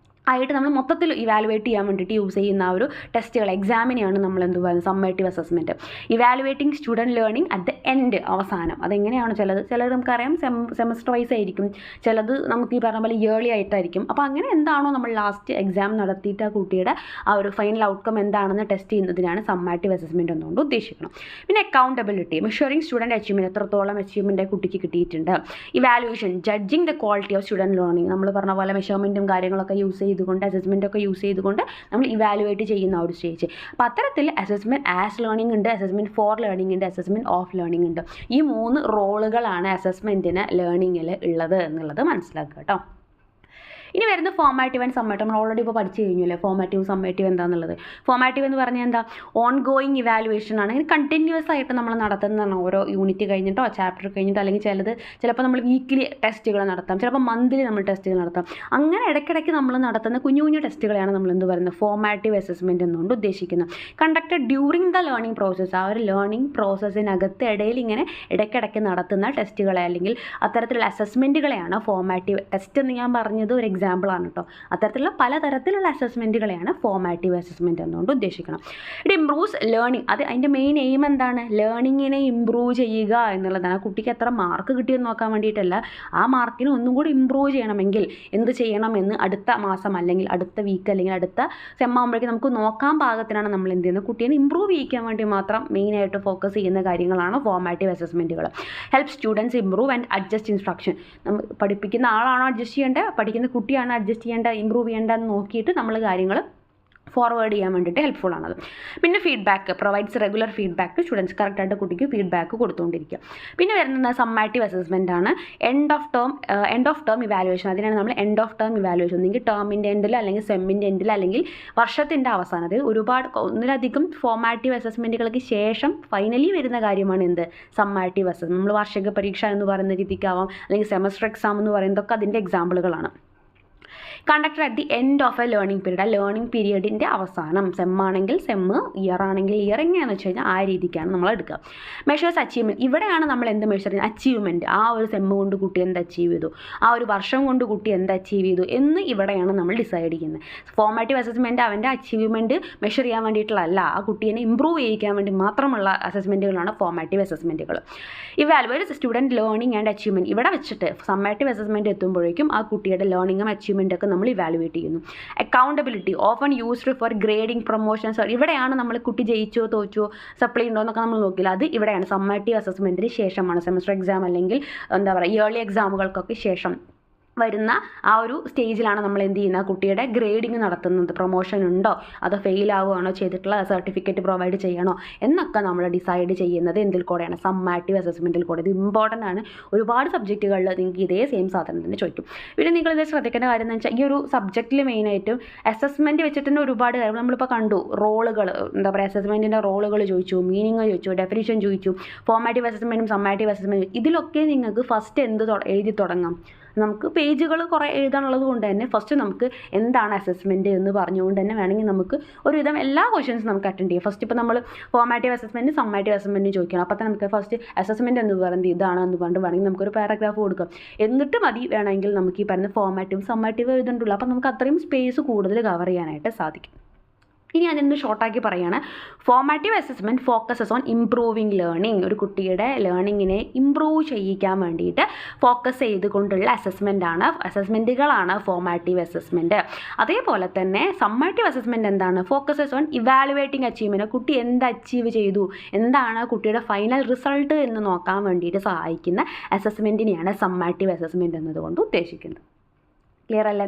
ആയിട്ട് നമ്മൾ മൊത്തത്തിൽ ഇവാലുവേറ്റ് ചെയ്യാൻ വേണ്ടിയിട്ട് യൂസ് ചെയ്യുന്ന ആ ഒരു ടെസ്റ്റുകൾ എക്സാമിനെയാണ് നമ്മൾ എന്ത് പറയുന്നത്? Summative assessment. Evaluating student learning at the end, അവസാനം. അതെങ്ങനെയാണ്? ചിലത് നമുക്കറിയാം സെമസ്റ്റർ വൈസ് ആയിരിക്കും, ചിലത് നമുക്ക് ഈ പറഞ്ഞ പോലെ ഇയർലി ആയിട്ടായിരിക്കും. അപ്പോൾ അങ്ങനെ എന്താണോ നമ്മൾ ലാസ്റ്റ് എക്സാം നടത്തിയിട്ട് ആ കുട്ടിയുടെ ആ ഒരു ഫൈനൽ ഔട്ട്കം എന്താണെന്ന് ടെസ്റ്റ് ചെയ്യുന്നതിനാണ് സമ്മാറ്റീവ് അസസ്മെൻറ്റ് എന്നുകൊണ്ട് ഉദ്ദേശിക്കണം. പിന്നെ അക്കൗണ്ടബിലിറ്റി, മെഷറിംഗ് സ്റ്റുഡൻറ്റ് അച്ചീവ്മെൻറ്റ്, എത്രത്തോളം അച്ചീവ്മെൻറ്റ് കുട്ടിക്ക് കിട്ടിയിട്ടുണ്ട്. Evaluation, judging the quality of student learning. നമ്മൾ പറഞ്ഞ പോലെ മെഷർമെൻറ്റും കാര്യങ്ങളൊക്കെ യൂസ് ചെയ്തുകൊണ്ട് അസസ്മെൻ്റ് ഒക്കെ യൂസ് ചെയ്തുകൊണ്ട് നമ്മൾ ഇവാലുവേറ്റ് ചെയ്യുന്ന ഒരു സ്റ്റേജ്. അപ്പോൾ അത്തരത്തിൽ അസസ്മെൻറ്റ് ആസ് ലേണിംഗ് ഉണ്ട്, അസസ്മെൻറ്റ് ഫോർ ലേണിംഗ് ഉണ്ട്, അസസ്മെൻറ്റ് ഓഫ് ലേണിംഗ് ഉണ്ട്. ഈ 3 റോളുകളാണ് അസസ്മെൻറ്റിന് ലേണിങ്ങിൽ ഉള്ളത് എന്നുള്ളത് മനസ്സിലാക്കുക കേട്ടോ. ഇനി വരുന്ന ഫോമാറ്റീവ് ആൻഡ് സമ്മേറ്റീവ്. നമ്മൾ ഓൾറെഡി ഇപ്പോൾ പഠിച്ചു കഴിഞ്ഞു അല്ലേ ഫോമാറ്റീവ് സമ്മേറ്റീവ് എന്താണെന്നുള്ളത്. ഫോമാറ്റീവ് എന്ന് പറഞ്ഞാൽ എന്താ? ഓൺ ഗോയിങ് ഇവാലുവേഷൻ ആണ്. ഇങ്ങനെ കണ്ടിന്യൂസ് ആയിട്ട് നമ്മൾ നടത്തുന്നതാണ്. ഓരോ യൂണിറ്റ് കഴിഞ്ഞിട്ടോ ചാപ്റ്റർ കഴിഞ്ഞിട്ടോ അല്ലെങ്കിൽ ചിലപ്പോൾ നമ്മൾ വീക്കിലി ടെസ്റ്റുകൾ നടത്താം, ചിലപ്പോൾ മന്ത്ലി നമ്മൾ ടെസ്റ്റുകൾ നടത്താം. അങ്ങനെ ഇടയ്ക്കിടയ്ക്ക് നമ്മൾ നടത്തുന്ന കുഞ്ഞു കുഞ്ഞു ടെസ്റ്റുകളെയാണ് നമ്മൾ എന്ത് പറയുന്നത്? ഫോമാറ്റീവ് അസസ്മെൻറ്റ് എന്നുകൊണ്ട് ഉദ്ദേശിക്കുന്നത്. Conducted during the learning process. ആ ഒരു ലേണിംഗ് പ്രോസസ്സിനകത്ത് ഇടയിൽ ഇങ്ങനെ ഇടയ്ക്കിടയ്ക്ക് നടത്തുന്ന ടെസ്റ്റുകളെ അല്ലെങ്കിൽ അത്തരത്തിലുള്ള അസസ്മെൻറ്റുകളെയാണ് ഫോമാറ്റീവ്. ടെസ്റ്റ് എന്ന് ഞാൻ പറഞ്ഞത് ഒരു എക്സാമ്പിളാണ് കേട്ടോ. അത്തരത്തിലുള്ള പലതരത്തിലുള്ള അസസ്മെൻറ്റുകളെയാണ് ഫോമാറ്റീവ് അസസ്മെൻറ്റ് എന്നുകൊണ്ട് ഉദ്ദേശിക്കണം. It improves learning. അതിൻ്റെ മെയിൻ എയിം എന്താണ്? ലേണിങ്ങിനെ ഇമ്പ്രൂവ് ചെയ്യുക എന്നുള്ളതാണ്. ആ കുട്ടിക്ക് എത്ര മാർക്ക് കിട്ടിയെന്ന് നോക്കാൻ വേണ്ടിയിട്ടല്ല, ആ മാർക്കിന് ഒന്നും കൂടി ഇമ്പ്രൂവ് ചെയ്യണമെങ്കിൽ എന്ത് ചെയ്യണമെന്ന് അടുത്ത മാസം അല്ലെങ്കിൽ അടുത്ത വീക്ക് അല്ലെങ്കിൽ അടുത്ത സെമ്മാകുമ്പോഴേക്കും നമുക്ക് നോക്കാൻ പാകത്തിനാണ് നമ്മൾ എന്ത് ചെയ്യുന്നത്, കുട്ടീനെ ഇമ്പ്രൂവ് ചെയ്യിക്കാൻ വേണ്ടി മാത്രം മെയിനായിട്ട് ഫോക്കസ് ചെയ്യുന്ന കാര്യങ്ങളാണ് ഫോമാറ്റീവ് അസസ്മെൻറ്റുകൾ. Help students improve and adjust instruction. നമ്മൾ പഠിപ്പിക്കുന്ന ആളാണോ അഡ്ജസ്റ്റ് ചെയ്യേണ്ടത്, പഠിക്കുന്ന കുട്ടിയാണോ അഡ്ജസ്റ്റ് ചെയ്യേണ്ടത്, ഇമ്പ്രൂവ് ചെയ്യേണ്ടതെന്ന് നോക്കിയിട്ട് നമ്മൾ കാര്യങ്ങൾ ഫോർവേഡ് ചെയ്യാൻ വേണ്ടിയിട്ട് ഹെൽപ്ഫുൾ ആണത്. പിന്നെ feedback provides regular feedback to students. കറക്റ്റായിട്ട് കുട്ടിക്ക് ഫീഡ്ബാക്ക് കൊടുത്തുകൊണ്ടിരിക്കുക. പിന്നെ വരുന്നത് സമ്മാറ്റീവ് അസസ്മെൻ്റ് ആണ്. End of term evaluation. അതിനാണ് നമ്മൾ എൻഡ് ഓഫ് ടേം ഇവാലുവേഷൻ, ഒന്നെങ്കിൽ ടേമിൻ്റെ എൻഡിൽ അല്ലെങ്കിൽ സെമ്മിൻ്റെ എൻഡിൽ അല്ലെങ്കിൽ വർഷത്തിൻ്റെ അവസാനം. അത് ഒന്നിലധികം ഫോമാറ്റീവ് അസസ്മെൻറ്റുകൾക്ക് ശേഷം ഫൈനലി വരുന്ന കാര്യമാണ് എന്ത്, സമ്മാറ്റീവ് അസസ്മെൻറ്റ്. നമ്മൾ വാർഷിക പരീക്ഷ എന്ന് പറയുന്ന രീതിക്കാവാം, അല്ലെങ്കിൽ സെമസ്റ്റർ എക്സാം എന്ന് പറയുന്നതൊക്കെ അതിൻ്റെ എക്സാമ്പിളുകളാണ്. Conducted at the end of a learning period. ആ ലേണിംഗ് പീരീഡിൻ്റെ അവസാനം, സെമ്മാണെങ്കിൽ സെമ്മ്, ഇയർ ആണെങ്കിൽ ഇയർ, എങ്ങനെയാണെന്ന് വെച്ച് കഴിഞ്ഞാൽ ആ രീതിക്കാണ് നമ്മൾ എടുക്കുക. Measures achievement. ഇവിടെയാണ് നമ്മൾ എന്ത് മെഷർ ചെയ്യുന്നത്, അച്ചീവ്മെൻറ്റ്. ആ ഒരു സെമ്മ് കൊണ്ട് കുട്ടി എന്ത് അച്ചീവ് ചെയ്തു, ആ ഒരു വർഷം കൊണ്ട് കുട്ടി എന്ത് അച്ചീവ് ചെയ്തു എന്ന് ഇവിടെയാണ് നമ്മൾ ഡിസൈഡ് ചെയ്യുന്നത്. ഫോമാറ്റീവ് അസസ്മെൻറ്റ് അവൻ്റെ അച്ചീവ്മെൻറ്റ് മെഷർ ചെയ്യാൻ വേണ്ടിയിട്ടുള്ളതല്ല, ആ കുട്ടീനെ ഇമ്പ്രൂവ് ചെയ്യിക്കാൻ വേണ്ടി മാത്രമുള്ള അസസ്മെൻറ്റുകളാണ് ഫോമാറ്റീവ് അസസ്മെൻറ്റുകൾ. Evaluate student learning and achievement. ഇവിടെ വെച്ചിട്ട് സമ്മാറ്റീവ് അസസ്മെൻറ്റ് എത്തുമ്പോഴേക്കും ആ കുട്ടിയുടെ ലേണിംഗും അച്ചീവ്മെൻറ്റൊക്കെ നമ്മൾ ഇവാലുവേറ്റ് ചെയ്യുന്നു. Accountability often used for grading promotions. ഇവിടെയാണ് നമ്മൾ കുട്ടി ജയിച്ചോ തോച്ചോ സപ്ലൈ ഉണ്ടോ എന്നൊക്കെ നമ്മൾ നോക്കില്ല. അത് ഇവിടെയാണ് സമ്മേറ്റീവ് അസസ്മെൻറ്റിന് ശേഷമാണ്, സെമസ്റ്റർ എക്സാം അല്ലെങ്കിൽ എന്താ പറയുക ഇയർലി എക്സാമുകൾക്കൊക്കെ ശേഷം വരുന്ന ആ ഒരു സ്റ്റേജിലാണ് നമ്മൾ എന്ത് ചെയ്യുന്നത്, കുട്ടിയുടെ ഗ്രേഡിങ് നടത്തുന്നത്. പ്രൊമോഷൻ ഉണ്ടോ, അതോ ഫെയിൽ ആവുകയാണോ ചെയ്തിട്ടുള്ള സർട്ടിഫിക്കറ്റ് പ്രൊവൈഡ് ചെയ്യണോ എന്നൊക്കെ നമ്മൾ ഡിസൈഡ് ചെയ്യുന്നത് എന്തിൽ കൂടെയാണ്, സമ്മാറ്റീവ് അസസ്മെൻറ്റിൽ കൂടെ. ഇത് ഇമ്പോർട്ടൻ്റ് ആണ്. ഒരുപാട് സബ്ജക്റ്റുകളിൽ നിങ്ങൾക്ക് ഇതേ സെയിം സാധനം തന്നെ ചോദിക്കും. പിന്നെ നിങ്ങളിത് ശ്രദ്ധിക്കേണ്ട കാര്യം എന്ന് വെച്ചാൽ ഈ ഒരു സബ്ജക്റ്റിൽ മെയിനായിട്ടും അസസ്മെൻറ്റ് വെച്ചിട്ട് തന്നെ ഒരുപാട് കാര്യം നമ്മളിപ്പോൾ കണ്ടു. റോളുകൾ എന്താ പറയുക, അസസ്മെൻറ്റിൻ്റെ റോളുകൾ ചോദിച്ചു, മീനിങ് ചോദിച്ചു, ഡെഫിനിഷൻ ചോദിച്ചു, ഫോമാറ്റീവ് അസസ്മെൻറ്റും സമ്മാറ്റീവ് അസസ്മെൻറ്റും. ഇതിലൊക്കെ നിങ്ങൾക്ക് ഫസ്റ്റ് എഴുതി തുടങ്ങാം. നമുക്ക് പേജുകൾ കുറേ എഴുതാനുള്ളത് കൊണ്ട് തന്നെ ഫസ്റ്റ് നമുക്ക് എന്താണ് അസസ്മെൻറ്റ് എന്ന് പറഞ്ഞുകൊണ്ട് തന്നെ വേണമെങ്കിൽ നമുക്ക് ഒരുവിധം എല്ലാ ക്വസ്റ്റ്യൻസും നമുക്ക് അറ്റൻഡ് ചെയ്യാം. ഫസ്റ്റ് ഇപ്പോൾ നമ്മൾ ഫോമാറ്റീവ് അസസ്മെൻറ്റ് സമ്മാറ്റീവ് അസസ്മെൻറ്റ് ചോദിക്കണം. അപ്പോൾ തന്നെ നമുക്ക് ഫസ്റ്റ് അസസ്മെൻറ്റ് എന്ന് പറയുന്നത് ഇതാണെന്ന് പറഞ്ഞിട്ട് വേണമെങ്കിൽ നമുക്കൊരു പാരഗ്രാഫ് കൊടുക്കാം. എന്നിട്ട് മതി വേണമെങ്കിൽ നമുക്ക് ഈ പറയുന്ന ഫോമാറ്റീവ് സമ്മാറ്റീവ് എഴുതേണ്ടുള്ളൂ. അപ്പോൾ നമുക്ക് അത്രയും സ്പേസ് കൂടുതൽ കവർ ചെയ്യാനായിട്ട് സാധിക്കും. ഇനി അതിന് ഷോർട്ടാക്കി പറയുകയാണ്, ഫോമാറ്റീവ് assessment focuses on improving learning. ഒരു കുട്ടിയുടെ ലേണിങ്ങിനെ ഇംപ്രൂവ് ചെയ്യിക്കാൻ വേണ്ടിയിട്ട് ഫോക്കസ് ചെയ്തുകൊണ്ടുള്ള അസസ്മെൻറ്റുകളാണ് ഫോമാറ്റീവ് അസസ്മെൻറ്റ്. അതേപോലെ തന്നെ സമ്മേറ്റീവ് അസസ്മെൻറ്റ് എന്താണ്, ഫോക്കസസ് ഓൺ ഇവാലുവേറ്റിംഗ് അച്ചീവ്മെൻറ്റ്. കുട്ടി എന്ത് അച്ചീവ് ചെയ്തു, എന്താണ് കുട്ടിയുടെ ഫൈനൽ റിസൾട്ട് എന്ന് നോക്കാൻ വേണ്ടിയിട്ട് സഹായിക്കുന്ന അസസ്മെൻറ്റിനെയാണ് സമ്മേറ്റീവ് അസസ്മെൻറ്റ് എന്നതുകൊണ്ട് ഉദ്ദേശിക്കുന്നത്. ക്ലിയർ അല്ലേ?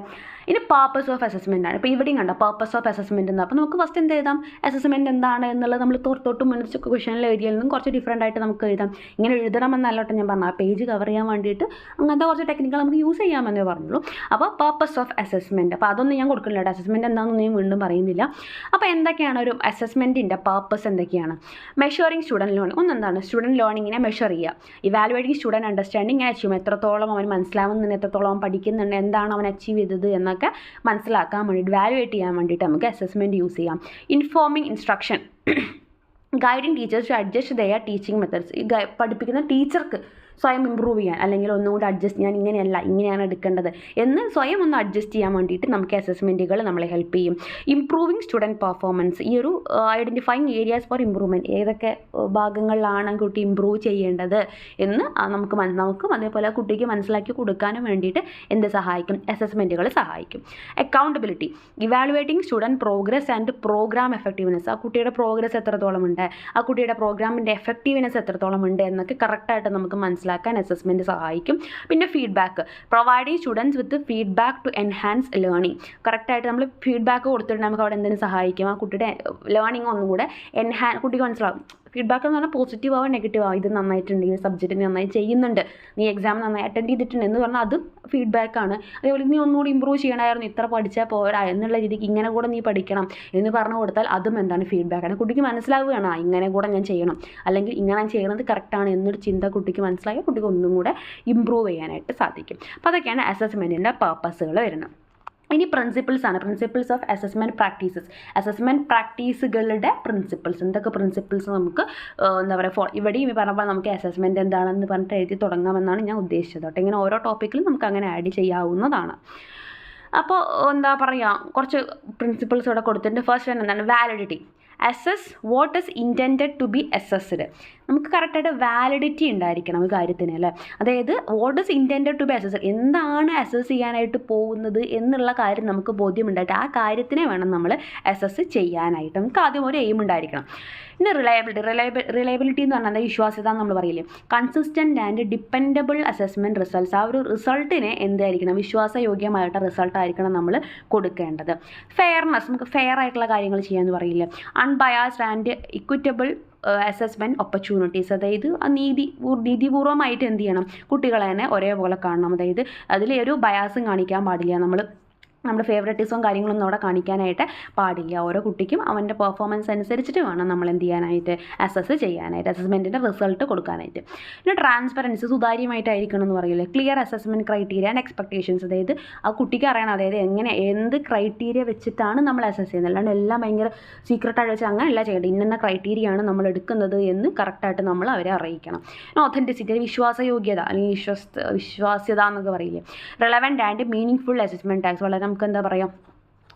ഇനി പർപ്പസ് ഓഫ് അസസ്മെൻ്റ് ആണ്. ഇപ്പോൾ ഇവിടെയും കണ്ട പർപ്പസ് ഓഫ് അസസ്മെൻറ്റ് എന്താ. അപ്പോൾ നമുക്ക് ഫസ്റ്റ് എന്ത് എഴുതാം, അസസ്മെൻറ്റ് എന്താണ് എന്നുള്ളത് നമ്മൾ തൊട്ട് മുന്നിൽ ക്വസ്റ്റനിൽ എഴുതിയതിൽ നിന്നും കുറച്ച് ഡിഫറൻ്റ് ആയിട്ട് നമുക്ക് എഴുതാം. ഇങ്ങനെ എഴുതണമെന്നല്ലോട്ടെ ഞാൻ പറഞ്ഞു, ആ പേജ് കവർ ചെയ്യാൻ വേണ്ടിയിട്ട് അങ്ങനത്തെ കുറച്ച് ടെക്നിക്കൽ നമുക്ക് യൂസ് ചെയ്യാമെന്നേ പറഞ്ഞുള്ളൂ. അപ്പോൾ പർപ്പസ് ഓഫ് അസസ്മെൻറ്റ്, അപ്പോൾ അതൊന്നും ഞാൻ കൊടുക്കുന്നില്ല കേട്ടോ. അസസ്മെൻറ്റ് എന്താണെന്ന് ഞാൻ വീണ്ടും പറയുന്നില്ല. അപ്പോൾ എന്തൊക്കെയാണ് ഒരു അസസ്മെൻറ്റിൻ്റെ പർപ്പസ് എന്തൊക്കെയാണ്? Measuring student learning. ഒന്നെന്താണ് സ്റ്റുഡൻറ്റ് ലേണിങ്ങിനെ മെഷർ ചെയ്യുക. Evaluating student understanding and achievement. എത്രത്തോളം അവൻ മനസ്സിലാവുന്നുണ്ട്, എത്രത്തോളം അവൻ പഠിക്കുന്നുണ്ട്, എന്താണ് അവൻ അച്ചീവ് ചെയ്തത് എന്നൊക്കെ മനസ്സിലാക്കാൻ വേണ്ടിയിട്ട് വാലുവേറ്റ് ചെയ്യാൻ വേണ്ടിയിട്ട് നമുക്ക് അസസ്മെൻറ്റ് യൂസ് ചെയ്യാം. Informing instruction, guiding teachers to adjust their teaching methods. ഈ പഠിപ്പിക്കുന്ന ടീച്ചർക്ക് സ്വയം ഇമ്പ്രൂവ് ചെയ്യാൻ അല്ലെങ്കിൽ ഒന്നുകൂടി അഡ്ജസ്റ്റ്, ഞാൻ ഇങ്ങനെയല്ല ഇങ്ങനെയാണ് എടുക്കേണ്ടത് എന്ന് സ്വയം ഒന്ന് അഡ്ജസ്റ്റ് ചെയ്യാൻ വേണ്ടിയിട്ട് നമുക്ക് അസസ്മെൻറ്റുകൾ നമ്മളെ ഹെൽപ്പ് ചെയ്യും. Improving student performance. ഈ ഒരു ഐഡൻറ്റിഫൈങ് ഏരിയാസ് ഫോർ ഇമ്പ്രൂവ്മെൻറ്റ്, ഏതൊക്കെ ഭാഗങ്ങളിലാണ് കുട്ടി ഇമ്പ്രൂവ് ചെയ്യേണ്ടത് എന്ന് നമുക്കും അതേപോലെ കുട്ടിക്ക് മനസ്സിലാക്കി കൊടുക്കാനും വേണ്ടിയിട്ട് എന്ത് സഹായിക്കും, അസസ്മെൻറ്റുകൾ സഹായിക്കും. Accountability, evaluating student progress and programme effectiveness. ആ കുട്ടിയുടെ പ്രോഗ്രസ് എത്രത്തോളം ഉണ്ട്, ആ കുട്ടിയുടെ പ്രോഗ്രാമിൻ്റെ എഫക്റ്റീവ്നെസ് എത്രത്തോളം ഉണ്ട് എന്നൊക്കെ കറക്റ്റായിട്ട് നമുക്ക് മനസ്സിലാക്കാൻ അസസ്മെൻറ്റ് സഹായിക്കും. പിന്നെ feedback, providing students with feedback to enhance learning. കറക്റ്റായിട്ട് നമ്മൾ ഫീഡ്ബാക്ക് കൊടുത്തിട്ടുണ്ടെങ്കിൽ നമുക്ക് അവിടെ എന്തിനു സഹായിക്കും, ആ കുട്ടിയുടെ ലേണിംഗ് ഒന്നുകൂടെ കുട്ടിക്ക് മനസ്സിലാവും. ഫീഡ്ബാക്ക് എന്ന് പറഞ്ഞാൽ പോസിറ്റീവ് ആവും നെഗറ്റീവ് ആവും. ഇത് നന്നായിട്ടുണ്ട്, ഈ സബ്ജക്റ്റ് നന്നായി ചെയ്യുന്നുണ്ട്, നീ എക്സാം നന്നായി അറ്റൻഡ് ചെയ്തിട്ടുണ്ട് എന്ന് പറഞ്ഞാൽ അതും ഫീഡ്ബാക്കാണ്. അതേപോലെ നീ ഒന്നുകൂടി ഇമ്പ്രൂവ് ചെയ്യണമായിരുന്നു, ഇത്ര പഠിച്ചാൽ പോരാ എന്നുള്ള രീതിക്ക് ഇങ്ങനെ കൂടെ നീ പഠിക്കണം എന്ന് പറഞ്ഞു കൊടുത്താൽ അതും എന്താണ്, ഫീഡ്ബാക്കാണ്. കുട്ടിക്ക് മനസ്സിലാവുകയാണ് ഇങ്ങനെ കൂടെ ഞാൻ ചെയ്യണം, അല്ലെങ്കിൽ ഇങ്ങനെ ഞാൻ ചെയ്യുന്നത് കറക്റ്റാണ് എന്നൊരു ചിന്ത കുട്ടിക്ക് മനസ്സിലാക്കി കുട്ടിക്ക് ഒന്നും കൂടെ ഇമ്പ്രൂവ് ചെയ്യാനായിട്ട് സാധിക്കും. അപ്പോൾ അതൊക്കെയാണ് അസസ്മെൻറ്റിൻ്റെ പർപ്പസുകൾ വരുന്നത്. ഇനി പ്രിൻസിപ്പിൾസ് ആണ്, principles of assessment practices. Assessment പ്രാക്ടീസുകളുടെ പ്രിൻസിപ്പിൾസ്, എന്തൊക്കെ പ്രിൻസിപ്പിൾസ് നമുക്ക് എന്താ പറയുക ഇവിടെയും പറഞ്ഞപ്പോൾ നമുക്ക് അസസ്മെൻറ്റ് എന്താണെന്ന് പറഞ്ഞിട്ട് എഴുതി തുടങ്ങാമെന്നാണ് ഞാൻ ഉദ്ദേശിച്ചത് കേട്ടോ. ഇങ്ങനെ ഓരോ ടോപ്പിക്കിലും നമുക്ക് അങ്ങനെ ആഡ് ചെയ്യാവുന്നതാണ്. അപ്പോൾ എന്താ പറയുക, കുറച്ച് പ്രിൻസിപ്പിൾസ് ഇവിടെ കൊടുത്തിട്ടുണ്ട്. ഫസ്റ്റ് വൺ എന്താണ്? Validity. Assess what is intended to be assessed. നമുക്ക് കറക്റ്റായിട്ട് വാലിഡിറ്റി ഉണ്ടായിരിക്കണം ഈ കാര്യത്തിന് അല്ലേ. അതായത് what is intended to be assess, എന്താണ് അസസ് ചെയ്യാനായിട്ട് പോകുന്നത് എന്നുള്ള കാര്യം നമുക്ക് ബോധ്യമുണ്ടായിട്ട് ആ കാര്യത്തിനെ വേണം നമ്മൾ അസസ് ചെയ്യാനായിട്ട്. നമുക്ക് ആദ്യം ഒരു എയിം ഉണ്ടായിരിക്കണം. പിന്നെ റിലയബിലിറ്റി എന്ന് പറഞ്ഞാൽ വിശ്വാസ്യത എന്ന് നമ്മൾ പറയില്ലേ. Consistent and dependable assessment results. ആ ഒരു റിസൾട്ടിനെ എന്തായിരിക്കണം? വിശ്വാസയോഗ്യമായിട്ട് റിസൾട്ടായിരിക്കണം നമ്മൾ കൊടുക്കേണ്ടത്. ഫെയർനെസ്, നമുക്ക് ഫെയർ ആയിട്ടുള്ള കാര്യങ്ങൾ ചെയ്യാമെന്ന് പറയില്ലേ. Unbiased and equitable assessment opportunities. അതായത് നീതിപൂർവമായിട്ട് എന്ത് ചെയ്യണം? കുട്ടികളെ തന്നെ ഒരേപോലെ കാണണം. അതായത് അതിൽ ഒരു ബയാസും കാണിക്കാൻ പാടില്ല. നമ്മുടെ ഫേവററ്റിസവും കാര്യങ്ങളൊന്നും അവിടെ കാണിക്കാനായിട്ട് പാടില്ല. ഓരോ കുട്ടിക്കും അവൻ്റെ പെർഫോമൻസ് അനുസരിച്ചിട്ട് വേണം നമ്മൾ എന്ത് ചെയ്യാനായിട്ട്? അസസ് ചെയ്യാനായിട്ട്, അസസ്മെൻറ്റിൻ്റെ റിസൾട്ട് കൊടുക്കാനായിട്ട്. പിന്നെ ട്രാൻസ്പെറൻസി, സുതാര്യമായിട്ടായിരിക്കണം എന്ന് പറയില്ലേ. Clear assessment criteria and expectations. അതായത് ആ കുട്ടിക്ക് അറിയണം, അതായത് എന്ത് ക്രൈറ്റീരിയ വെച്ചിട്ടാണ് നമ്മൾ അസസ് ചെയ്യുന്നത്. അല്ലാണ്ട് എല്ലാം ഭയങ്കര സീക്രട്ടായിട്ട് വെച്ചാൽ അങ്ങനെയല്ല ചെയ്യേണ്ടത്. ഇന്ന ക്രൈറ്റീരിയ ആണ് നമ്മൾ എടുക്കുന്നത് എന്ന് കറക്റ്റായിട്ട് നമ്മൾ അവരെ അറിയിക്കണം. ഒത്തൻറ്റിസിറ്റി, വിശ്വാസയോഗ്യത അല്ലെങ്കിൽ വിശ്വാസ്യത എന്നൊക്കെ പറയില്ലേ. Relevant and meaning full assessment tax. വളരെ നമുക്ക് എന്താ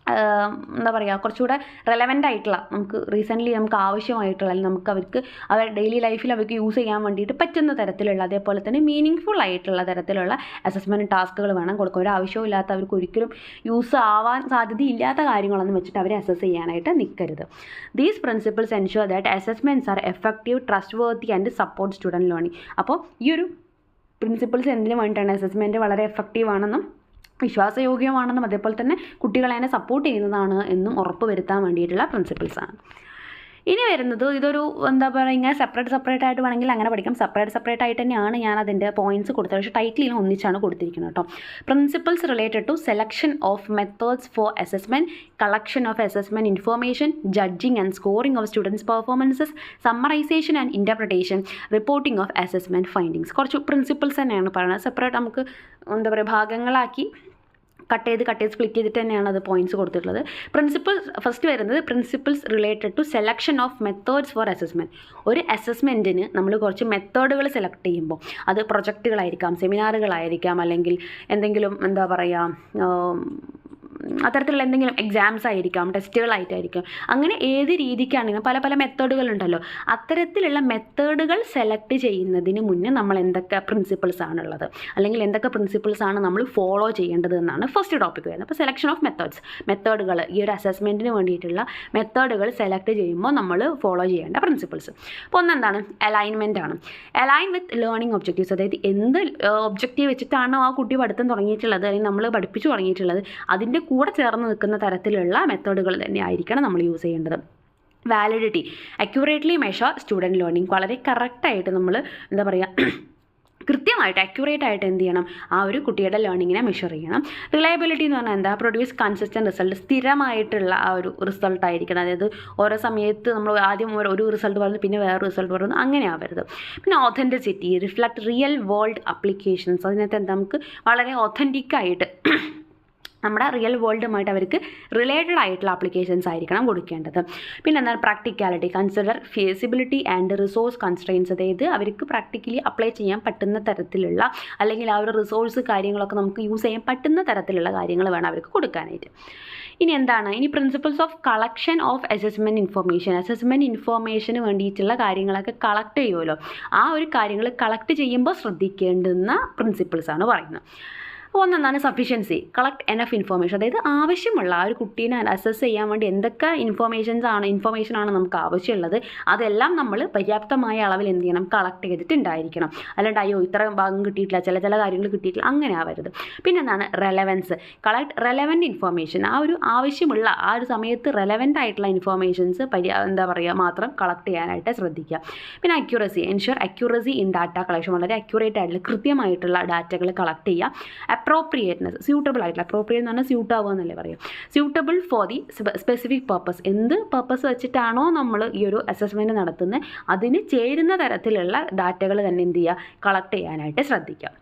പറയുക കുറച്ചുകൂടെ റെലവൻ്റ് ആയിട്ടുള്ള, നമുക്ക് റീസെൻ്റ്ലി നമുക്ക് ആവശ്യമായിട്ടുള്ള, അല്ലെങ്കിൽ നമുക്ക് അവർക്ക് അവരുടെ ഡെയിലി ലൈഫിൽ അവർക്ക് യൂസ് ചെയ്യാൻ വേണ്ടിയിട്ട് പറ്റുന്ന തരത്തിലുള്ള, അതേപോലെ തന്നെ മീനിങ് ഫുൾ ആയിട്ടുള്ള തരത്തിലുള്ള അസസ്മെൻറ്റ് ടാസ്കുകൾ വേണം കൊടുക്കുക. ഒരു ആവശ്യമില്ലാത്ത, അവർക്ക് ഒരിക്കലും യൂസ് ആവാൻ സാധ്യതയില്ലാത്ത കാര്യങ്ങളൊന്നും വെച്ചിട്ട് അവരെ അസസ് ചെയ്യാനായിട്ട് നിൽക്കരുത്. These principles ensure that assessments are effective, trustworthy and support student learning. അപ്പോൾ ഈ ഒരു പ്രിൻസിപ്പിൾസ് എന്തിനു വേണ്ടിയിട്ടാണ്? അസസ്മെൻറ്റ് വളരെ എഫക്റ്റീവ് ആണെന്നും വിശ്വാസയോഗ്യമാണെന്നും അതേപോലെ തന്നെ കുട്ടികളെ തന്നെ സപ്പോർട്ട് ചെയ്യുന്നതാണ് എന്നും ഉറപ്പ് വരുത്താൻ വേണ്ടിയിട്ടുള്ള പ്രിൻസിപ്പിൾസാണ്. ഇനി വരുന്നത് ഇതൊരു എന്താ പറയുക, ഇങ്ങനെ സെപ്പറേറ്റ് ആയിട്ട് വേണമെങ്കിൽ അങ്ങനെ പഠിക്കാം. സെപ്പറേറ്റ് ആയിട്ട് തന്നെയാണ് ഞാൻ അതിൻ്റെ പോയിൻറ്റ്സ് കൊടുത്തത്. പക്ഷേ ടൈറ്റിലിന് ഒന്നിച്ചാണ് കൊടുത്തിരിക്കുന്നത് കേട്ടോ. Principles related to selection of methods for assessment, collection of assessment information, judging and scoring of students performances, summarization and interpretation, reporting of assessment findings. കുറച്ച് പ്രിൻസിപ്പിൾസ് തന്നെയാണ് പറയുന്നത്. സെപ്പറേറ്റ് നമുക്ക് എന്താ പറയുക ഭാഗങ്ങളാക്കി കട്ട് ചെയ്ത് സ്പ്ലിറ്റ് ചെയ്തിട്ട് തന്നെയാണ് അത് പോയിൻറ്റ്സ് കൊടുത്തിട്ടുള്ളത്. ഫസ്റ്റ് വരുന്നത് principles related to selection of methods for assessment. ഒരു അസസ്മെൻറ്റിന് നമ്മൾ കുറച്ച് മെത്തേഡുകൾ സെലക്ട് ചെയ്യുമ്പോൾ അത് പ്രൊജക്റ്റുകളായിരിക്കാം, സെമിനാറുകളായിരിക്കാം, അല്ലെങ്കിൽ എന്തെങ്കിലും എന്താ പറയുക അത്തരത്തിലുള്ള എന്തെങ്കിലും എക്സാംസ് ആയിരിക്കാം, ടെസ്റ്റുകളായിട്ടായിരിക്കാം. അങ്ങനെ ഏത് രീതിക്കാണെങ്കിലും പല മെത്തേഡുകളുണ്ടല്ലോ. അത്തരത്തിലുള്ള മെത്തേഡുകൾ സെലക്ട് ചെയ്യുന്നതിന് മുന്നേ നമ്മൾ എന്തൊക്കെ പ്രിൻസിപ്പിൾസ് ആണുള്ളത്, അല്ലെങ്കിൽ എന്തൊക്കെ പ്രിൻസിപ്പിൾസ് ആണ് നമ്മൾ ഫോളോ ചെയ്യേണ്ടത് എന്നാണ് ഫസ്റ്റ് ടോപ്പിക് വരുന്നത്. അപ്പോൾ സെലക്ഷൻ ഓഫ് മെത്തേഡുകൾ, ഈ ഒരു അസസ്മെൻറ്റിന് വേണ്ടിയിട്ടുള്ള മെത്തേഡുകൾ സെലക്ട് ചെയ്യുമ്പോൾ നമ്മൾ ഫോളോ ചെയ്യേണ്ട പ്രിൻസിപ്പിൾസ്. അപ്പോൾ ഒന്നെന്താണ്? അലൈൻമെൻ്റ് ആണ്. Align with learning objectives. അതായത് എന്ത് ഒബ്ജക്റ്റീവ് വെച്ചിട്ടാണോ ആ കുട്ടി പഠിത്തം തുടങ്ങിയിട്ടുള്ളത്, അല്ലെങ്കിൽ നമ്മൾ പഠിപ്പിച്ചു തുടങ്ങിയിട്ടുള്ളത്, അതിൻ്റെ കൂടെ ചേർന്ന് നിൽക്കുന്ന തരത്തിലുള്ള മെത്തേഡുകൾ തന്നെ ആയിരിക്കണം നമ്മൾ യൂസ് ചെയ്യേണ്ടത്. Validity, accurately measure student learning. വളരെ കറക്റ്റായിട്ട് നമ്മൾ എന്താ പറയുക കൃത്യമായിട്ട് അക്യുറേറ്റ് ആയിട്ട് എന്ത് ചെയ്യണം? ആ ഒരു കുട്ടിയുടെ ലേണിങ്ങിനെ മെഷർ ചെയ്യണം. റിലയബിലിറ്റി എന്ന് പറഞ്ഞാൽ എന്താ? Produce consistent result. സ്ഥിരമായിട്ടുള്ള ആ ഒരു റിസൾട്ട് ആയിരിക്കണം. അതായത് ഓരോ സമയത്ത് നമ്മൾ ആദ്യം ഒരു റിസൾട്ട് പറയുന്നു, പിന്നെ വേറെ റിസൾട്ട് പറയുന്നു, അങ്ങനെ ആവരുത്. പിന്നെ authenticity, reflect real world applications. അതിനകത്ത് എന്താ? നമുക്ക് വളരെ ഒതൻറ്റിക്കായിട്ട് നമ്മുടെ റിയൽ വേൾഡുമായിട്ട് അവർക്ക് റിലേറ്റഡ് ആയിട്ടുള്ള ആപ്ലിക്കേഷൻസ് ആയിരിക്കണം കൊടുക്കേണ്ടത്. പിന്നെ എന്താണ്? Practicality, consider feasibility and resource constraints. അതായത് അവർക്ക് പ്രാക്ടിക്കലി അപ്ലൈ ചെയ്യാൻ പറ്റുന്ന തരത്തിലുള്ള, അല്ലെങ്കിൽ ആ ഒരു റിസോഴ്സ് കാര്യങ്ങളൊക്കെ നമുക്ക് യൂസ് ചെയ്യാൻ പറ്റുന്ന തരത്തിലുള്ള കാര്യങ്ങൾ വേണം അവർക്ക് കൊടുക്കാനായിട്ട്. ഇനി എന്താണ്? ഇനി principles of collection of assessment information. Assessment ഇൻഫോർമേഷന് വേണ്ടിയിട്ടുള്ള കാര്യങ്ങളൊക്കെ കളക്ട് ചെയ്യുമല്ലോ, ആ ഒരു കാര്യങ്ങൾ കളക്ട് ചെയ്യുമ്പോൾ ശ്രദ്ധിക്കേണ്ടുന്ന പ്രിൻസിപ്പിൾസാണ് പറയുന്നത്. ഒന്നെന്താണ്? Sufficiency, collect enough information. അതായത് ആവശ്യമുള്ള ആ ഒരു കുട്ടീനെ അസസ് ചെയ്യാൻ വേണ്ടി എന്തൊക്കെ ഇൻഫോർമേഷനാണ് നമുക്ക് ആവശ്യമുള്ളത്, അതെല്ലാം നമ്മൾ പര്യാപ്തമായ അളവിൽ എന്ത് ചെയ്യണം? കളക്ട് ചെയ്തിട്ടുണ്ടായിരിക്കണം. അല്ലാണ്ട് അയ്യോ ഇത്ര ഭാഗം കിട്ടിയിട്ടില്ല, ചില കാര്യങ്ങൾ കിട്ടിയിട്ടില്ല, അങ്ങനെ ആവരുത്. പിന്നെ എന്താണ്? Relevance, collect relevant information. ആ ഒരു ആവശ്യമുള്ള ആ ഒരു സമയത്ത് റെലവൻ്റ് ആയിട്ടുള്ള ഇൻഫോർമേഷൻസ് എന്താ പറയുക മാത്രം കളക്ട് ചെയ്യാനായിട്ട് ശ്രദ്ധിക്കുക. പിന്നെ accuracy, ensure accuracy in data collection. വളരെ അക്യുറേറ്റ് ആയിട്ടുള്ള കൃത്യമായിട്ടുള്ള ഡാറ്റകൾ കളക്ട് ചെയ്യുക. അപ്രോപ്രിയേറ്റ്നെസ്, സ്യൂട്ടബിൾ ആയിട്ടുള്ള, അപ്രോപ്രിയേറ്റ് എന്ന് പറഞ്ഞാൽ സ്യൂട്ട് ആവുക എന്നല്ലേ പറയും. Suitable for the specific purpose. എന്ത് പർപ്പസ് വെച്ചിട്ടാണോ നമ്മൾ ഈ ഒരു അസസ്മെൻറ്റ് നടത്തുന്നത്, അതിന് ചേരുന്ന തരത്തിലുള്ള ഡാറ്റകൾ തന്നെ എന്ത് ചെയ്യുക? കളക്ട് ചെയ്യാനായിട്ട് ശ്രദ്ധിക്കുക.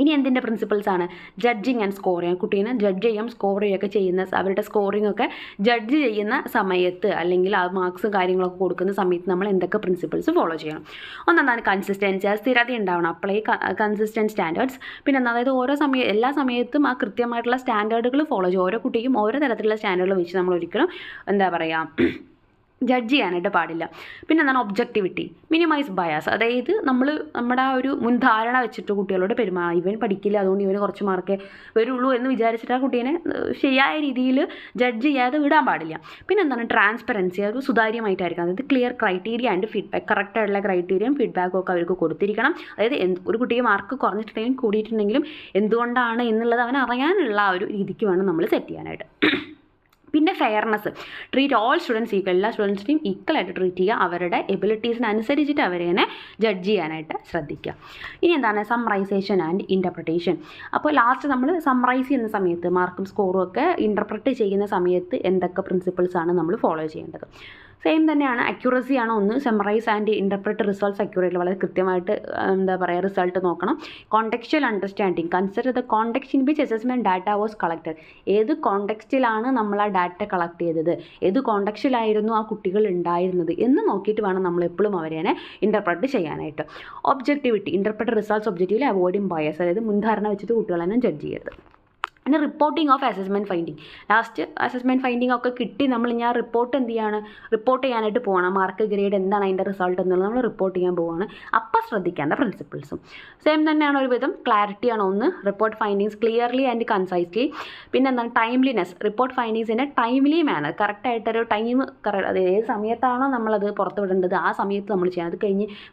ഇനി എന്തിൻ്റെ പ്രിൻസിപ്പിൾസാണ്? ജഡ്ജിങ് ആൻഡ് സ്കോർ ചെയ്യാൻ. കുട്ടീനെ ജഡ്ജ് ചെയ്യാം, സ്കോർ ചെയ്യുകയൊക്കെ ചെയ്യുന്ന അവരുടെ സ്കോറിംഗ് ഒക്കെ ജഡ്ജ് ചെയ്യുന്ന സമയത്ത് അല്ലെങ്കിൽ ആ മാർക്സും കാര്യങ്ങളൊക്കെ കൊടുക്കുന്ന സമയത്ത് നമ്മൾ എന്തൊക്കെ പ്രിൻസിപ്പിൾസ് ഫോളോ ചെയ്യണം? ഒന്നെന്താണ് കൺസിസ്റ്റൻസി, അത് സ്ഥിരത ഉണ്ടാവണം. Apply consistent standards. പിന്നെ അതായത് എല്ലാ സമയത്തും ആ കൃത്യമായിട്ടുള്ള സ്റ്റാൻഡേർഡുകൾ ഫോളോ ചെയ്യും. ഓരോ കുട്ടിക്കും ഓരോ തരത്തിലുള്ള സ്റ്റാൻഡേർഡുകൾ വെച്ച് നമ്മൾ ഒരിക്കലും എന്താ പറയുക ജഡ്ജ് ചെയ്യാനായിട്ട് പാടില്ല. പിന്നെ എന്താണ് ഒബ്ജക്റ്റിവിറ്റി, മിനിമൈസ് ബയാസ്. അതായത് നമ്മുടെ ആ ഒരു മുൻധാരണ വെച്ചിട്ട് കുട്ടികളോട് പെരുമാറുക. ഇവൻ പഠിക്കില്ല അതുകൊണ്ട് ഇവന് കുറച്ച് മാർക്കേ വരുള്ളൂ എന്ന് വിചാരിച്ചിട്ട് ആ കുട്ടീനെ ശരിയായ രീതിയിൽ ജഡ്ജ് ചെയ്യാതെ വിടാൻ പാടില്ല. പിന്നെ എന്താണ് ട്രാൻസ്പെറൻസി, അത് സുതാര്യമായിട്ടായിരിക്കും. അതായത് ക്ലിയർ ക്രൈറ്റീരിയ ആൻഡ് ഫീഡ്ബാക്ക്, കറക്റ്റായിട്ടുള്ള ക്രൈറ്റീരിയയും ഫീഡ്ബാക്കും ഒക്കെ അവർക്ക് കൊടുത്തിരിക്കണം. അതായത് ഒരു കുട്ടിക്ക് മാർക്ക് കുറഞ്ഞിട്ടുണ്ടെങ്കിലും കൂടിയിട്ടുണ്ടെങ്കിലും എന്തുകൊണ്ടാണ് എന്നുള്ളത് അവൻ അറിയാനുള്ള ആ ഒരു രീതിക്ക് വേണം നമ്മൾ സെറ്റ് ചെയ്യാനായിട്ട്. പിന്നെ fairness, treat all students equal. എല്ലാ സ്റ്റുഡൻസിനെയും ഈക്വലായിട്ട് ട്രീറ്റ് ചെയ്യുക. അവരുടെ എബിലിറ്റീസിനനുസരിച്ചിട്ട് അവരെ ജഡ്ജ് ചെയ്യാനായിട്ട് ശ്രദ്ധിക്കുക. ഇനി എന്താണ് സമ്മറൈസേഷൻ ആൻഡ് ഇൻ്റർപ്രിട്ടേഷൻ. അപ്പോൾ ലാസ്റ്റ് നമ്മൾ സമ്മറൈസ് ചെയ്യുന്ന സമയത്ത് മാർക്കും സ്കോറും ഒക്കെ ഇൻ്റർപ്രറ്റ് ചെയ്യുന്ന സമയത്ത് എന്തൊക്കെ പ്രിൻസിപ്പിൾസാണ് നമ്മൾ ഫോളോ ചെയ്യേണ്ടത്? സെയിം തന്നെയാണ്. അക്യൂറസിയാണ് ഒന്ന്. Summarise and interpret results accurate, വളരെ കൃത്യമായിട്ട് എന്താ പറയുക റിസൾട്ട് നോക്കണം. Contextual understanding, consider the context in which assessment data was collected. ഏത് കോണ്ടെക്സ്റ്റിലാണ് നമ്മൾ ആ ഡാറ്റ കളക്ട് ചെയ്തത്, ഏത് കോണ്ടെക്സ്റ്റിലായിരുന്നു ആ കുട്ടികൾ ഉണ്ടായിരുന്നത് എന്ന് നോക്കിയിട്ട് വേണം നമ്മൾ എപ്പോഴും അവരെ ഇൻ്റർപ്രറ്റ് ചെയ്യാനായിട്ട്. ഒബ്ജക്റ്റിവിറ്റി, ഇൻ്റർപ്രറ്റ് റിസൾട്ട്സ് ഒബ്ജക്റ്റീവിൽ അവോയ്ഡിങ് ബയസ്, അതായത് മുൻധാരണ വെച്ചിട്ട് കുട്ടികളെ ജഡ്ജ് ചെയ്യരുത്. പിന്നെ reporting of assessment finding. Last assessment finding ഒക്കെ കിട്ടി നമ്മൾ ഞാൻ റിപ്പോർട്ട് റിപ്പോർട്ട് ചെയ്യാനായിട്ട് പോകണം. മാർക്ക് ഗ്രേഡ് എന്താണ് അതിൻ്റെ റിസൾട്ട് എന്നുള്ളത് നമ്മൾ റിപ്പോർട്ട് ചെയ്യാൻ പോവുകയാണ്. അപ്പം ശ്രദ്ധിക്കേണ്ട പ്രിൻസിപ്പിൾസും സെയിം തന്നെയാണ്. ഒരുവിധം ക്ലാരിറ്റിയാണ് ഒന്ന്. Report findings clearly and concisely. പിന്നെ എന്താണ് ടൈംലിനെസ്, റിപ്പോർട്ട് ഫൈൻഡിങ്സിൻ്റെ ടൈംലി മാനർ, കറക്റ്റായിട്ടൊരു ടൈം അത് ഏത് സമയത്താണോ നമ്മളത് പുറത്ത് വിടേണ്ടത് ആ സമയത്ത് നമ്മൾ ചെയ്യാം. അത്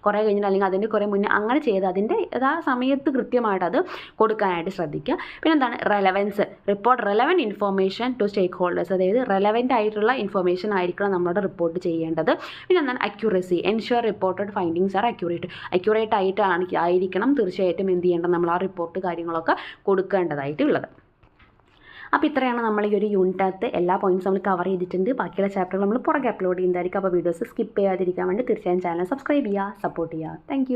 കുറേ കഴിഞ്ഞിട്ട് അല്ലെങ്കിൽ അതിൻ്റെ കുറേ മുന്നേ അങ്ങനെ ചെയ്ത് അതിൻ്റെ ആ സമയത്ത് കൃത്യമായിട്ട് അത് കൊടുക്കാനായിട്ട് ശ്രദ്ധിക്കുക. പിന്നെ എന്താണ് relevance, report relevant information to stakeholders, അതായത് റെലവൻറ്റ് ആയിട്ടുള്ള ഇൻഫോർമേഷൻ ആയിരിക്കണം നമ്മളോട് റിപ്പോർട്ട് ചെയ്യേണ്ടത്. പിന്നെ എന്താണ് accuracy, ensure reported findings are accurate ആയിരിക്കണം തീർച്ചയായിട്ടും എന്ത് ചെയ്യേണ്ടത് നമ്മൾ ആ റിപ്പോർട്ട് കാര്യങ്ങളൊക്കെ കൊടുക്കേണ്ടതായിട്ടുള്ളത്. അപ്പോൾ ഇത്രയാണ് നമ്മൾ ഈ ഒരു യൂണിറ്റകത്ത് എല്ലാ പോയിൻറ്റ്സ് നമ്മൾ കവർ ചെയ്തിട്ടുണ്ട്. ബാക്കിയുള്ള ചാപ്റ്ററുകൾ നമ്മൾ പുറകെ അപ്ലോഡ് ചെയ്യുന്നതായിരിക്കും. അപ്പോൾ വീഡിയോസ് സ്കിപ്പ് ചെയ്യാതിരിക്കാൻ വേണ്ടി തീർച്ചയായും ചാനൽ സബ്സ്ക്രൈബ് ചെയ്യുക, സപ്പോർട്ട് ചെയ്യുക. താങ്ക്